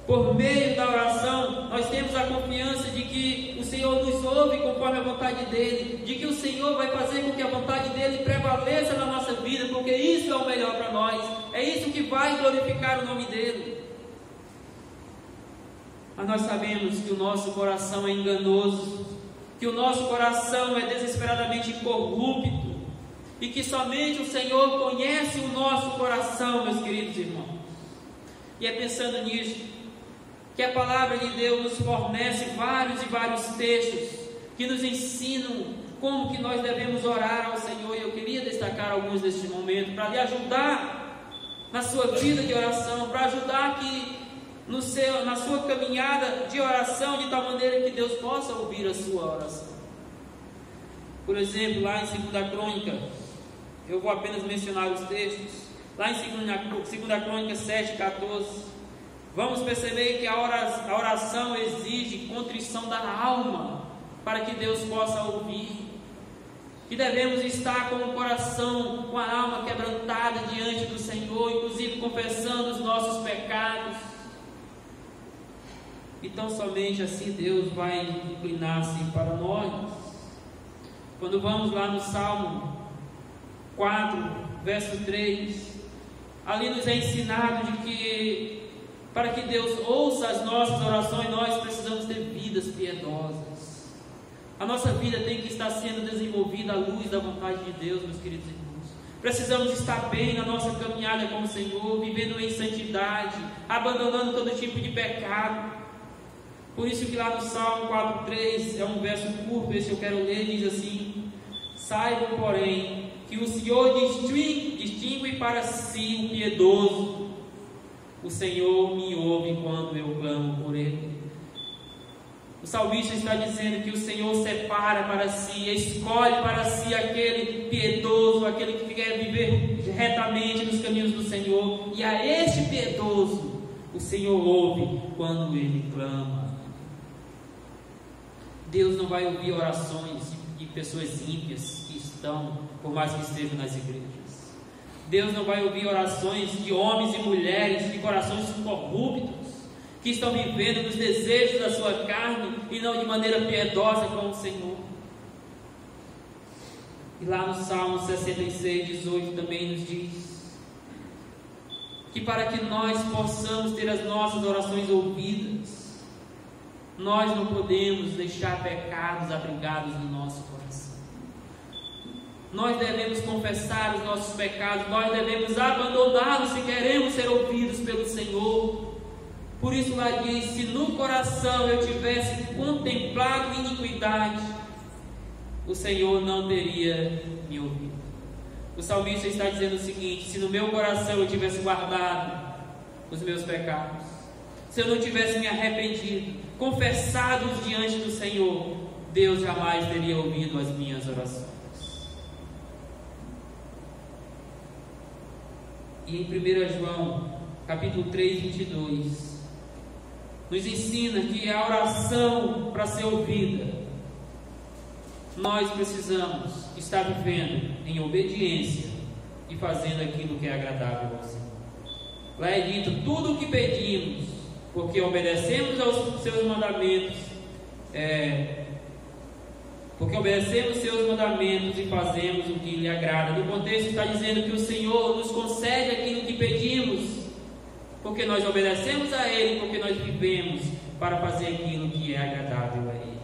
Por meio da oração, nós temos a confiança de que o Senhor nos ouve conforme a vontade dEle, de que o Senhor vai fazer com que a vontade dEle prevaleça na nossa vida, porque isso é o melhor para nós, é isso que vai glorificar o nome dEle. Mas nós sabemos que o nosso coração é enganoso, que o nosso coração é desesperadamente corrupto, e que somente o Senhor conhece o nosso coração, meus queridos irmãos. E é pensando nisso que a palavra de Deus nos fornece vários e vários textos que nos ensinam como que nós devemos orar ao Senhor. E eu queria destacar alguns deste momento para lhe ajudar na sua vida de oração, para ajudar que na sua caminhada de oração, de tal maneira que Deus possa ouvir a sua oração. Por exemplo, lá em 2 Crônica, eu vou apenas mencionar os textos. Lá em 2 Crônica 7:14, vamos perceber que a oração exige contrição da alma para que Deus possa ouvir. que devemos estar com o coração, com a alma quebrantada diante do Senhor, inclusive confessando os nossos pecados. Então somente assim Deus vai inclinar-se para nós. Quando vamos lá no Salmo 4, verso 3, ali nos é ensinado de que para que Deus ouça as nossas orações, nós precisamos ter vidas piedosas. A nossa vida tem que estar sendo desenvolvida à luz da vontade de Deus, meus queridos irmãos. Precisamos estar bem na nossa caminhada com o Senhor, vivendo em santidade, abandonando todo tipo de pecado. Por isso que lá no Salmo 4,3, é um verso curto, esse eu quero ler, diz assim: saibam, porém, que o Senhor distingue para si o piedoso. O Senhor me ouve quando eu clamo por Ele. O salmista está dizendo que o Senhor separa para si, escolhe para si aquele piedoso, aquele que quer viver retamente nos caminhos do Senhor. E a este piedoso, o Senhor ouve quando ele clama. Deus não vai ouvir orações de pessoas ímpias que estão, por mais que estejam nas igrejas. Deus não vai ouvir orações de homens e mulheres de corações corruptos, que estão vivendo nos desejos da sua carne e não de maneira piedosa com o Senhor. E lá no Salmo 66, 18 também nos diz que para que nós possamos ter as nossas orações ouvidas, nós não podemos deixar pecados abrigados no nosso coração. Nós devemos confessar os nossos pecados, nós devemos abandoná-los se queremos ser ouvidos pelo Senhor. Por isso lá diz: se no coração eu tivesse contemplado iniquidade, o Senhor não teria me ouvido. O salmista está dizendo o seguinte: se no meu coração eu tivesse guardado os meus pecados, se eu não tivesse me arrependido, confessados diante do Senhor, Deus jamais teria ouvido as minhas orações. E em 1 João, capítulo 3, 22, nos ensina que a oração, para ser ouvida, nós precisamos estar vivendo em obediência e fazendo aquilo que é agradável ao Senhor. Lá é dito: tudo o que pedimos, porque obedecemos aos seus mandamentos, porque obedecemos seus mandamentos e fazemos o que lhe agrada. No contexto está dizendo que o Senhor nos concede aquilo que pedimos, porque nós obedecemos a Ele, porque nós vivemos para fazer aquilo que é agradável a Ele.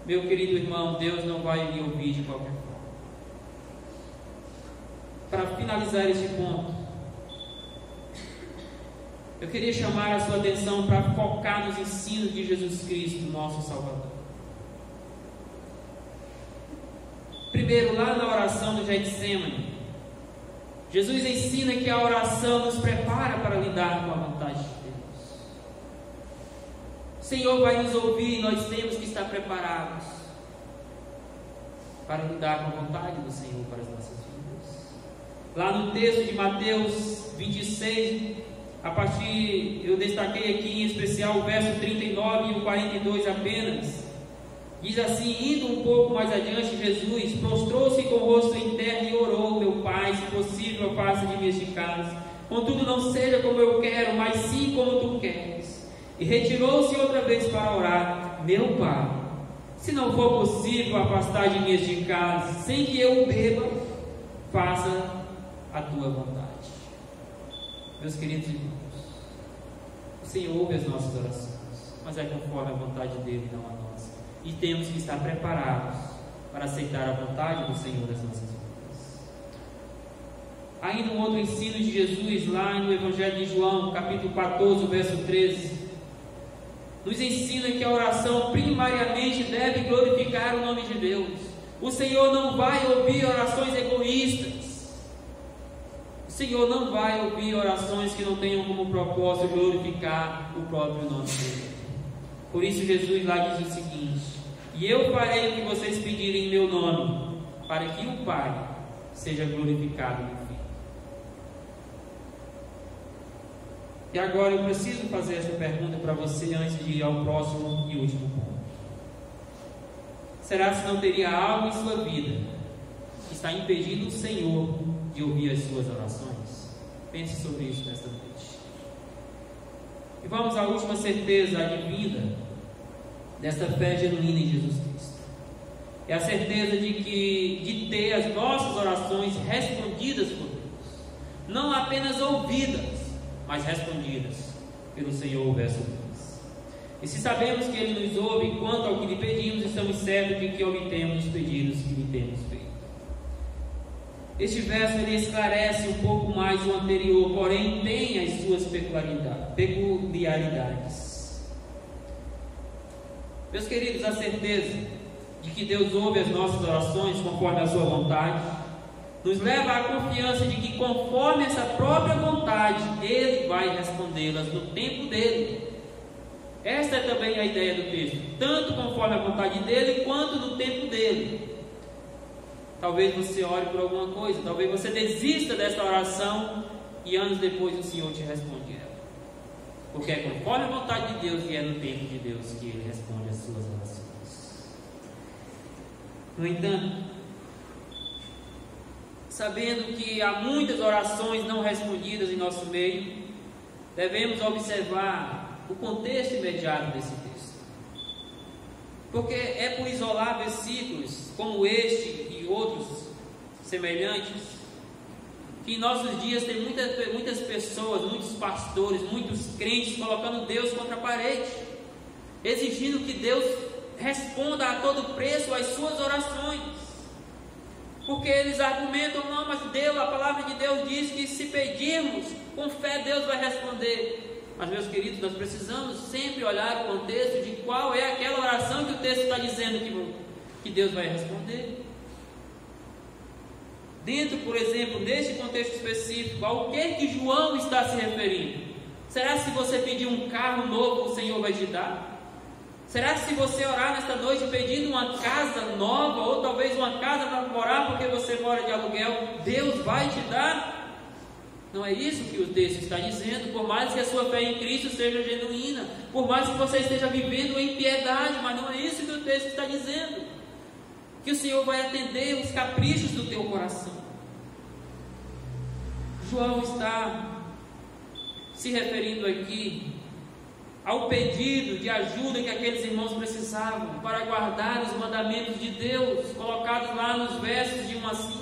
Meu querido irmão, Deus não vai lhe ouvir de qualquer forma. Para finalizar este ponto, eu queria chamar a sua atenção para focar nos ensinos de Jesus Cristo, nosso Salvador. Primeiro, lá na oração do Getsemane, Jesus ensina que a oração nos prepara para lidar com a vontade de Deus. O Senhor vai nos ouvir e nós temos que estar preparados para lidar com a vontade do Senhor para as nossas vidas. Lá no texto de Mateus 26, eu destaquei aqui em especial o verso 39 e o 42 apenas. Diz assim: indo um pouco mais adiante, Jesus prostrou-se com o rosto em terra e orou: meu Pai, se possível, afasta de mim este cálice, contudo não seja como eu quero, mas sim como tu queres. E retirou-se outra vez para orar: meu Pai, se não for possível afastar de mim este cálice, sem que eu o beba, faça a tua vontade. Meus queridos irmãos, o Senhor ouve as nossas orações, mas é conforme a vontade dele, não a nossa. E temos que estar preparados para aceitar a vontade do Senhor das nossas vidas. Ainda um outro ensino de Jesus lá no Evangelho de João, capítulo 14, verso 13, nos ensina que a oração primariamente deve glorificar o nome de Deus. O Senhor não vai ouvir orações egoístas. O Senhor não vai ouvir orações que não tenham como propósito glorificar o próprio nome dele. Por isso Jesus lá diz o seguinte: e eu farei o que vocês pedirem em meu nome, para que o Pai seja glorificado no Filho. E agora eu preciso fazer essa pergunta para você antes de ir ao próximo e último ponto. será se não teria algo em sua vida que está impedindo o Senhor de ouvir as suas orações? Pense sobre isso nesta noite. E vamos à última certeza advinda desta fé genuína em Jesus Cristo. É a certeza de ter as nossas orações respondidas por Deus, não apenas ouvidas, mas respondidas pelo Senhor, verso 2. E se sabemos que Ele nos ouve quanto ao que lhe pedimos, estamos certos de que obtemos os pedidos que lhe temos feito. Este verso ele esclarece um pouco mais o anterior, porém tem as suas peculiaridades. Meus queridos, a certeza de que Deus ouve as nossas orações conforme a sua vontade nos leva à confiança de que, conforme essa própria vontade, Ele vai respondê-las no tempo dele. Esta é também a ideia do texto, tanto conforme a vontade dele, quanto no tempo dele. Talvez você ore por alguma coisa, talvez você desista dessa oração e anos depois o Senhor te responde ela, porque é conforme a vontade de Deus e é no tempo de Deus que Ele responde as suas orações. No entanto, sabendo que há muitas orações não respondidas em nosso meio, devemos observar o contexto imediato desse texto, porque é por isolar versículos como este e outros semelhantes que em nossos dias tem muitas pessoas, muitos pastores, muitos crentes colocando Deus contra a parede, exigindo que Deus responda a todo preço às suas orações, porque eles argumentam: não, mas Deus, a palavra de Deus diz que se pedirmos com fé, Deus vai responder. Mas, meus queridos, nós precisamos sempre olhar o contexto de qual é aquela oração que o texto está dizendo que Deus vai responder. Dentro, por exemplo, deste contexto específico, ao que João está se referindo? Será que se você pedir um carro novo, o Senhor vai te dar? Será que se você orar nesta noite pedindo uma casa nova, ou talvez uma casa para morar porque você mora de aluguel, Deus vai te dar? Não é isso que o texto está dizendo. Por mais que a sua fé em Cristo seja genuína, por mais que você esteja vivendo em piedade, mas não é isso que o texto está dizendo, que o Senhor vai atender os caprichos do teu coração. João está se referindo aqui ao pedido de ajuda que aqueles irmãos precisavam para guardar os mandamentos de Deus, colocados lá nos versos de 1 a 5,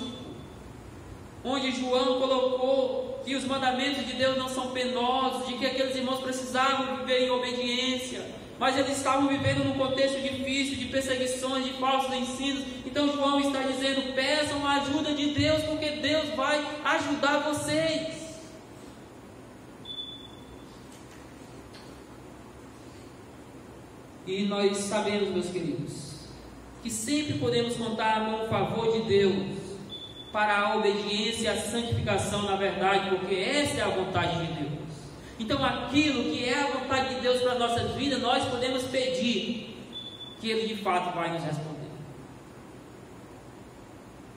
onde João colocou que os mandamentos de Deus não são penosos, de que aqueles irmãos precisavam viver em obediência, mas eles estavam vivendo num contexto difícil, de perseguições, de falsos ensinos. Então João está dizendo: peçam a ajuda de Deus, porque Deus vai ajudar vocês. E nós sabemos, meus queridos, que sempre podemos contar com o favor de Deus para a obediência e a santificação na verdade, porque essa é a vontade de Deus. Então, aquilo que é a vontade de Deus para a nossa vida, nós podemos pedir que Ele de fato vai nos responder,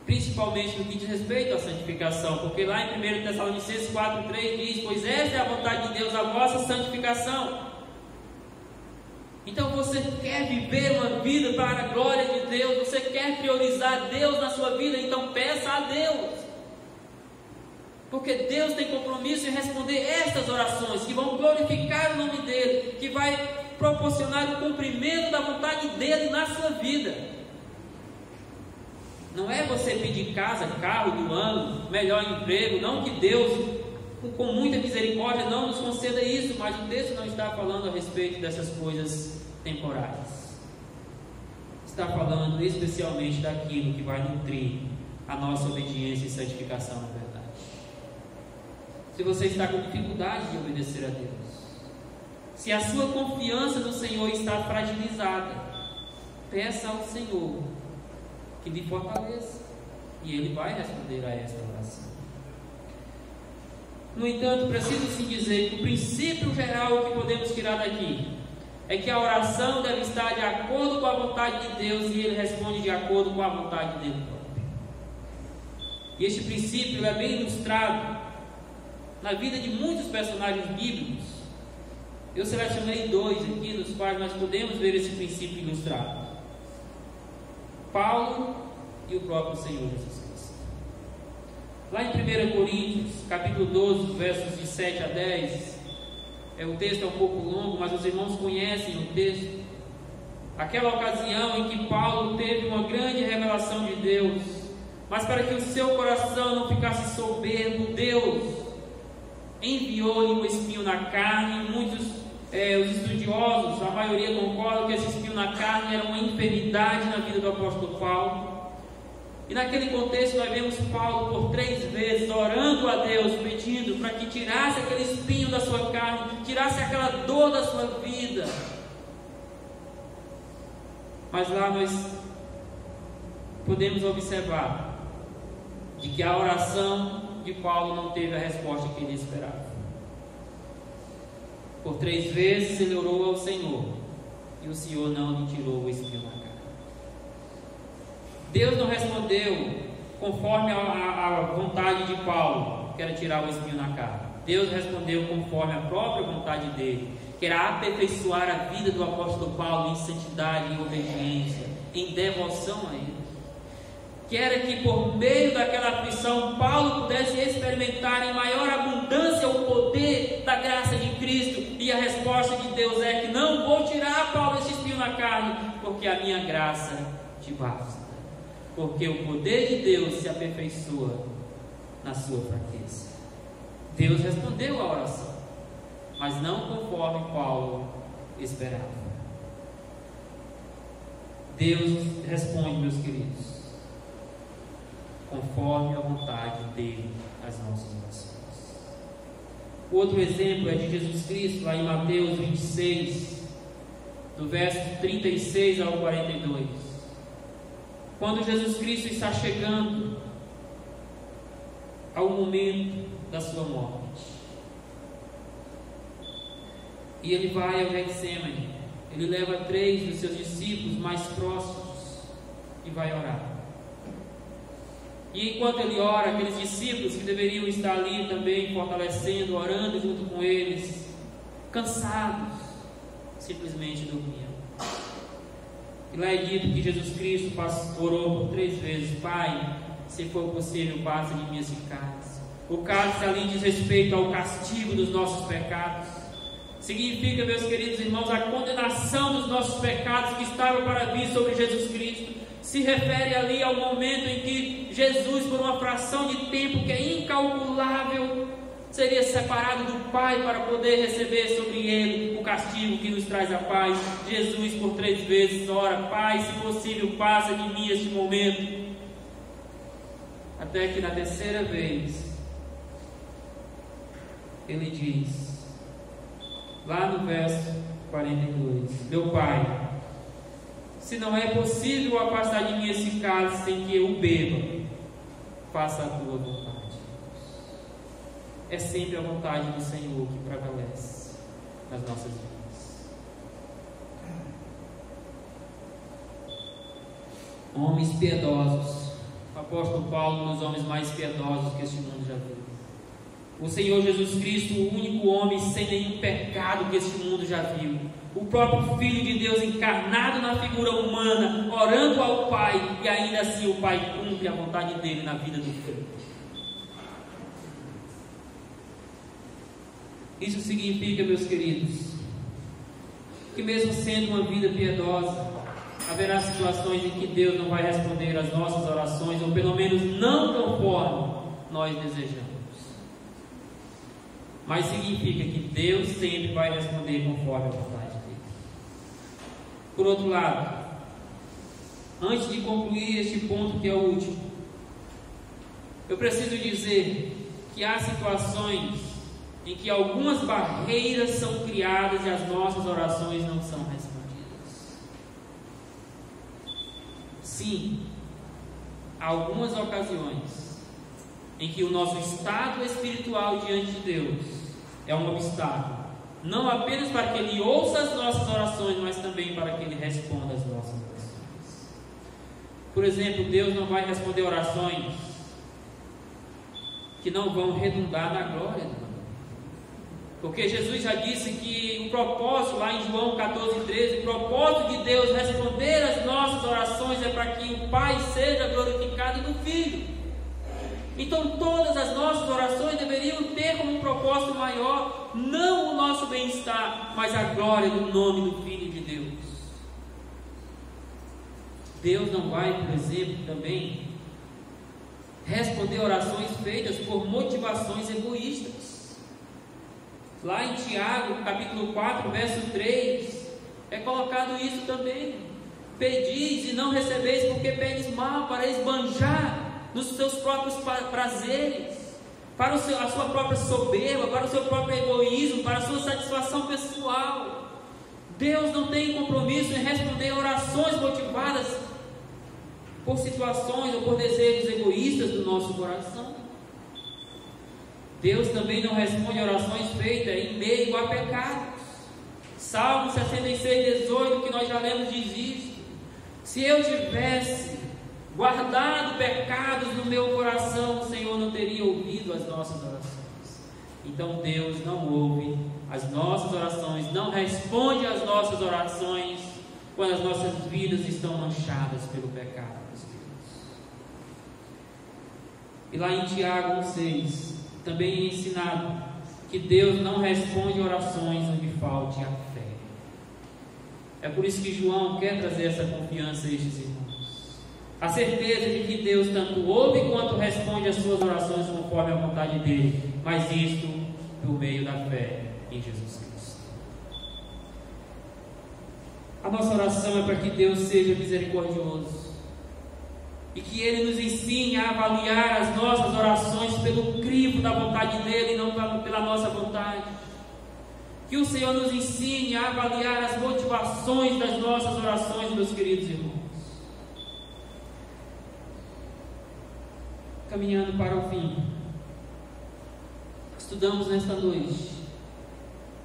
principalmente no que diz respeito à santificação, porque lá em 1 Tessalonicenses 4,3 diz: pois esta é a vontade de Deus, a vossa santificação. Então você quer viver uma vida para a glória de Deus, você quer priorizar Deus na sua vida, então peça a Deus, porque Deus tem compromisso em responder estas orações, que vão glorificar o nome dEle, que vai proporcionar o cumprimento da vontade dEle na sua vida. Não é você pedir casa, carro do ano, melhor emprego, não que Deus, com muita misericórdia, não nos conceda isso, mas o texto não está falando a respeito dessas coisas temporais. Está falando especialmente daquilo que vai nutrir a nossa obediência e santificação na verdade. Se você está com dificuldade de obedecer a Deus, se a sua confiança no Senhor está fragilizada, peça ao Senhor que lhe fortaleça, e Ele vai responder a esta oração. No entanto, preciso sim dizer que o princípio geral que podemos tirar daqui é que a oração deve estar de acordo com a vontade de Deus, e Ele responde de acordo com a vontade dele próprio. E este princípio é bem ilustrado na vida de muitos personagens bíblicos. Eu selecionei 2 aqui, nos quais nós podemos ver esse princípio ilustrado. Paulo e o próprio Senhor Jesus Cristo. Lá em 1 Coríntios, capítulo 12, versos de 7 a 10, o texto é um pouco longo, mas os irmãos conhecem o texto. Aquela ocasião em que Paulo teve uma grande revelação de Deus, mas para que o seu coração não ficasse soberbo, Deus enviou-lhe um espinho na carne. Muitos, os estudiosos, a maioria concordam que esse espinho na carne era uma enfermidade na vida do apóstolo Paulo. E naquele contexto nós vemos Paulo por 3 vezes orando a Deus, pedindo para que tirasse aquele espinho da sua carne, tirasse aquela dor da sua vida. Mas lá nós podemos observar de que a oração de Paulo não teve a resposta que ele esperava. Por 3 vezes ele orou ao Senhor, e o Senhor não lhe tirou o espinho na carne. Deus não respondeu conforme a vontade de Paulo, que era tirar o espinho na carne. Deus respondeu conforme a própria vontade dele, que era aperfeiçoar a vida do apóstolo Paulo em santidade, em obediência, em devoção a ele. Que era que por meio daquela aflição Paulo pudesse experimentar em maior abundância o poder da graça de Cristo. E a resposta de Deus é que não vou tirar, Paulo, esse espinho na carne, porque a minha graça te basta. Porque o poder de Deus se aperfeiçoa na sua fraqueza. Deus respondeu à oração, mas não conforme Paulo esperava. Deus responde, meus queridos, conforme a vontade dele às nossas orações. Outro exemplo é de Jesus Cristo, lá em Mateus 26, do verso 36 ao 42. Quando Jesus Cristo está chegando ao momento da sua morte, e ele vai ao Getsêmani, ele leva 3 dos seus discípulos mais próximos e vai orar. E enquanto ele ora, aqueles discípulos que deveriam estar ali também fortalecendo, orando junto com eles, cansados, simplesmente dormiam. E lá é dito que Jesus Cristo orou por 3 vezes: Pai, se for possível, passa de mim esse cálice. O cálice ali diz respeito ao castigo dos nossos pecados. Significa, meus queridos irmãos, a condenação dos nossos pecados que estava para vir sobre Jesus Cristo. Se refere ali ao momento em que Jesus, por uma fração de tempo que é incalculável, seria separado do Pai para poder receber sobre ele o castigo que nos traz a paz. Jesus por 3 vezes ora: Pai, se possível, passa de mim este momento. Até que na 3ª vez ele diz, lá no verso 42: Meu Pai, se não é possível afastar de mim esse cálice sem que eu o beba, faça a tua vontade. É sempre a vontade do Senhor que prevalece nas nossas vidas. Homens piedosos. O apóstolo Paulo, um dos homens mais piedosos que este mundo já viu. O Senhor Jesus Cristo, o único homem sem nenhum pecado que este mundo já viu. O próprio Filho de Deus encarnado na figura humana, orando ao Pai, e ainda assim o Pai cumpre a vontade dele na vida do Filho. Isso significa, meus queridos, que mesmo sendo uma vida piedosa, haverá situações em que Deus não vai responder às nossas orações, ou pelo menos não conforme nós desejamos. Mas significa que Deus sempre vai responder conforme a vontade dele. Por outro lado, antes de concluir este ponto que é o último, eu preciso dizer que há situações em que algumas barreiras são criadas e as nossas orações não são respondidas. Sim, há algumas ocasiões em que o nosso estado espiritual diante de Deus é um obstáculo, não apenas para que Ele ouça as nossas orações, mas também para que Ele responda as nossas orações. Por exemplo, Deus não vai responder orações que não vão redundar na glória do nome. Porque Jesus já disse que o propósito, lá em João 14:13, o propósito de Deus responder às nossas orações é para que o Pai seja glorificado no Filho. Então todas as nossas orações deveriam ter como um propósito maior, não o nosso bem-estar, mas a glória do nome do Filho de Deus. Deus não vai, por exemplo, também responder orações feitas por motivações egoístas. Lá em Tiago, capítulo 4, verso 3, é colocado isso também. Pedis e não recebeis, porque pedes mal, para esbanjar nos seus próprios prazeres, para a sua própria soberba, para o seu próprio egoísmo, para a sua satisfação pessoal. Deus não tem compromisso em responder orações motivadas por situações ou por desejos egoístas do nosso coração. Deus também não responde orações feitas em meio a pecados. Salmo 66:18, que nós já lemos, diz isto: se eu tivesse guardado pecados no meu coração, o Senhor não teria ouvido as nossas orações. Então Deus não ouve as nossas orações, não responde às nossas orações quando as nossas vidas estão manchadas pelo pecado, meus queridos. E lá em Tiago 1:6 também é ensinado que Deus não responde orações onde falte a fé. É por isso que João quer trazer essa confiança a estes irmãos, a certeza de que Deus tanto ouve quanto responde as suas orações conforme a vontade dele, mas isto por meio da fé em Jesus Cristo. A nossa oração é para que Deus seja misericordioso e que Ele nos ensine a avaliar as nossas orações pelo crivo da vontade dEle e não pela nossa vontade. Que o Senhor nos ensine a avaliar as motivações das nossas orações, meus queridos irmãos. Caminhando para o fim, estudamos nesta noite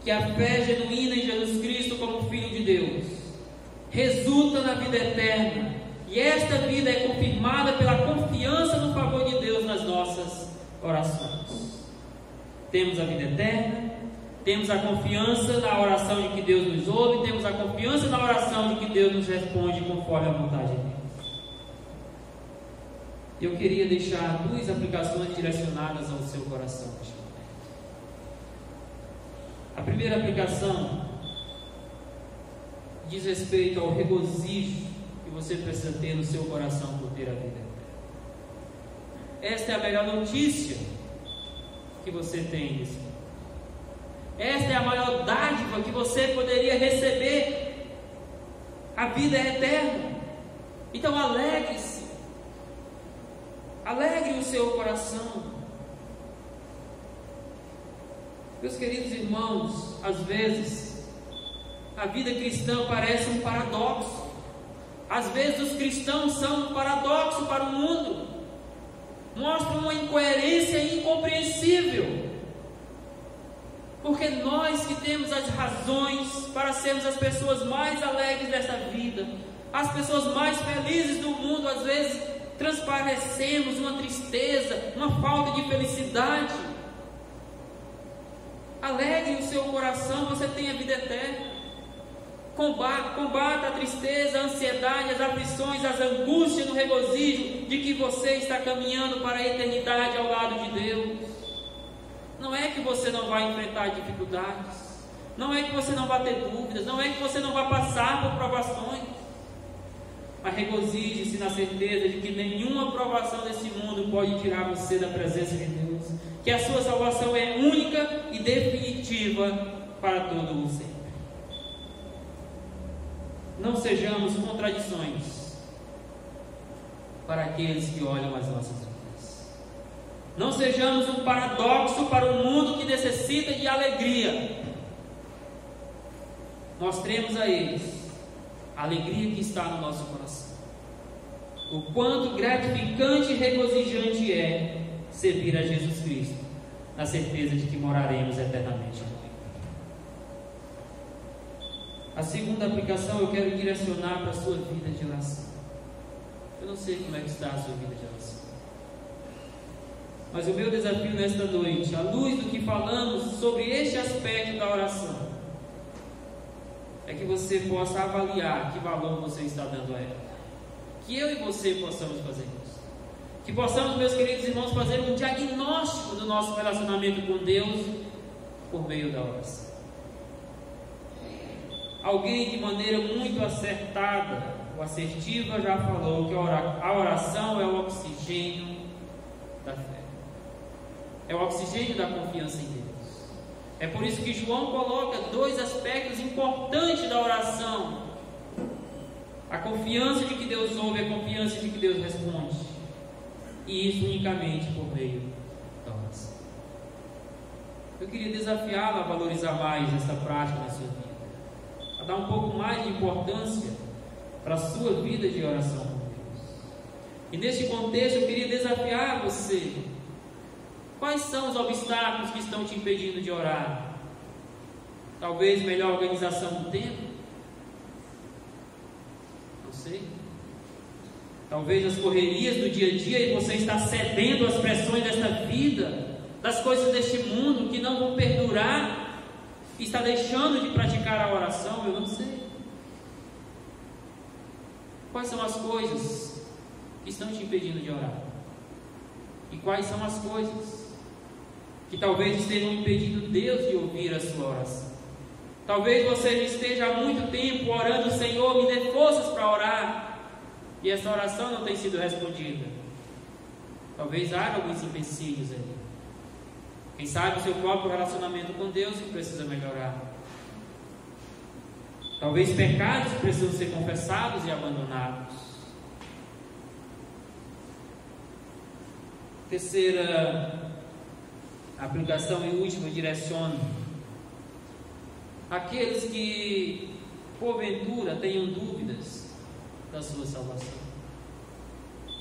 que a fé genuína em Jesus Cristo como Filho de Deus resulta na vida eterna. E esta vida é confirmada pela confiança no favor de Deus nas nossas orações. Temos a vida eterna, temos a confiança na oração de que Deus nos ouve, temos a confiança na oração de que Deus nos responde conforme a vontade dele. Eu queria deixar duas aplicações direcionadas ao seu coração neste momento. A primeira aplicação diz respeito ao regozijo que você precisa ter no seu coração por ter a vida eterna. Esta é a melhor notícia que você tem nesse mundo. Esta é a maior dádiva que você poderia receber. A vida é eterna. Então alegre-se. Alegre o seu coração. Meus queridos irmãos, às vezes a vida cristã parece um paradoxo. Às vezes os cristãos são um paradoxo para o mundo, mostram uma incoerência incompreensível, porque nós que temos as razões para sermos as pessoas mais alegres desta vida, as pessoas mais felizes do mundo, às vezes transparecemos uma tristeza, uma falta de felicidade. Alegre o seu coração, você tem a vida eterna. Combata a tristeza, a ansiedade, as aflições, as angústias no regozijo de que você está caminhando para a eternidade ao lado de Deus. Não é que você não vai enfrentar dificuldades, não é que você não vai ter dúvidas, não é que você não vai passar por provações, mas regozije-se na certeza de que nenhuma provação desse mundo pode tirar você da presença de Deus, que a sua salvação é única e definitiva para todo o sempre. Não sejamos contradições para aqueles que olham as nossas vidas. Não sejamos um paradoxo para um mundo que necessita de alegria. Mostremos a eles a alegria que está no nosso coração. O quanto gratificante e regozijante é servir a Jesus Cristo, na certeza de que moraremos eternamente com Ele. A segunda aplicação eu quero direcionar para a sua vida de oração. Eu não sei como é que está a sua vida de oração, Mas o meu desafio nesta noite, à luz do que falamos sobre este aspecto da oração, é que você possa avaliar que valor você está dando a ela. Que eu e você possamos fazer isso. Que possamos, meus queridos irmãos, fazer um diagnóstico do nosso relacionamento com Deus por meio da oração. Alguém de maneira muito acertada ou assertiva já falou que a oração é o oxigênio da fé. É o oxigênio da confiança em Deus. É por isso que João coloca dois aspectos importantes da oração: a confiança de que Deus ouve, a confiança de que Deus responde, e isso unicamente por meio da oração. Eu queria desafiá-lo a valorizar mais essa prática na sua vida, a dar um pouco mais de importância para a sua vida de oração com Deus. E neste contexto eu queria desafiar você. Quais são os obstáculos que estão te impedindo de orar? Talvez melhor organização do tempo? Não sei. Talvez as correrias do dia a dia e você está cedendo às pressões desta vida, das coisas deste mundo que não vão perdurar, e está deixando de praticar a oração. Eu não sei. Quais são as coisas que estão te impedindo de orar? E quais são as coisas que talvez estejam impedindo Deus de ouvir a sua oração? Talvez você esteja há muito tempo orando: Senhor, me dê forças para orar, e essa oração não tem sido respondida. Talvez haja alguns empecilhos ali. Quem sabe o seu próprio relacionamento com Deus que precisa melhorar. Talvez pecados precisam ser confessados e abandonados. Terceira aplicação e última, direciono aqueles que porventura tenham dúvidas da sua salvação,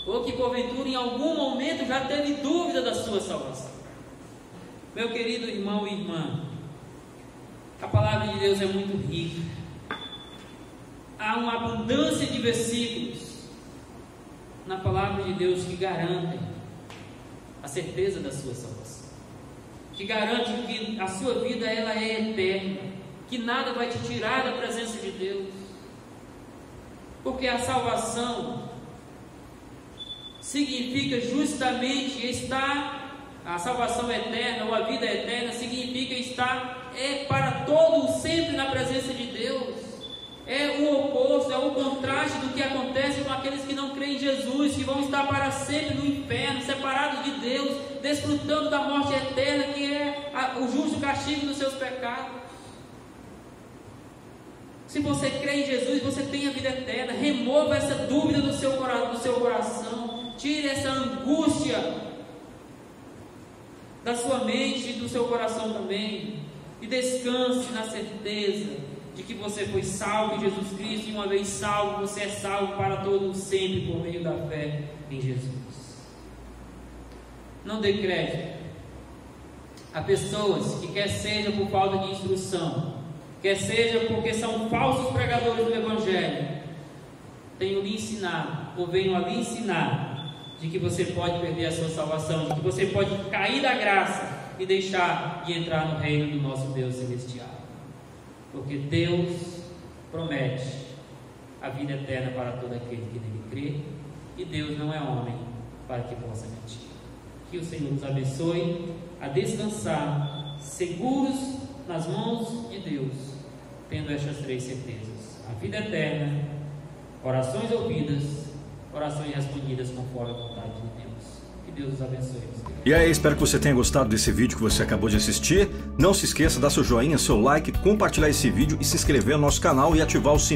ou que porventura em algum momento já teve dúvida da sua salvação. Meu querido irmão e irmã, a palavra de Deus é muito rica. Há uma abundância de versículos na palavra de Deus que garantem a certeza da sua salvação, que garante que a sua vida ela é eterna, que nada vai te tirar da presença de Deus, porque a salvação significa justamente estar, a salvação eterna ou a vida eterna significa estar para todo sempre na presença de Deus. É o oposto, é o contraste do que acontece com aqueles que não creem em Jesus, que vão estar para sempre no inferno, separados de Deus, desfrutando da morte eterna, que é o justo castigo dos seus pecados. Se você crê em Jesus, você tem a vida eterna. Remova essa dúvida do seu coração, tire essa angústia da sua mente e do seu coração também, e descanse na certeza de que você foi salvo em Jesus Cristo, e uma vez salvo, você é salvo para todo sempre por meio da fé em Jesus. Não dê crédito a pessoas que, quer seja por falta de instrução, quer seja porque são falsos pregadores do Evangelho, tenham lhe ensinado, ou venham a lhe ensinar, de que você pode perder a sua salvação, de que você pode cair da graça e deixar de entrar no reino do nosso Deus celestial. Porque Deus promete a vida eterna para todo aquele que nele crê, e Deus não é homem para que possa mentir. Que o Senhor nos abençoe a descansar seguros nas mãos de Deus, tendo estas três certezas: a vida eterna, orações ouvidas, orações respondidas conforme a vontade de Deus. Que Deus nos abençoe. E aí, espero que você tenha gostado desse vídeo que você acabou de assistir. Não se esqueça de dar seu joinha, seu like, compartilhar esse vídeo e se inscrever no nosso canal e ativar o sininho.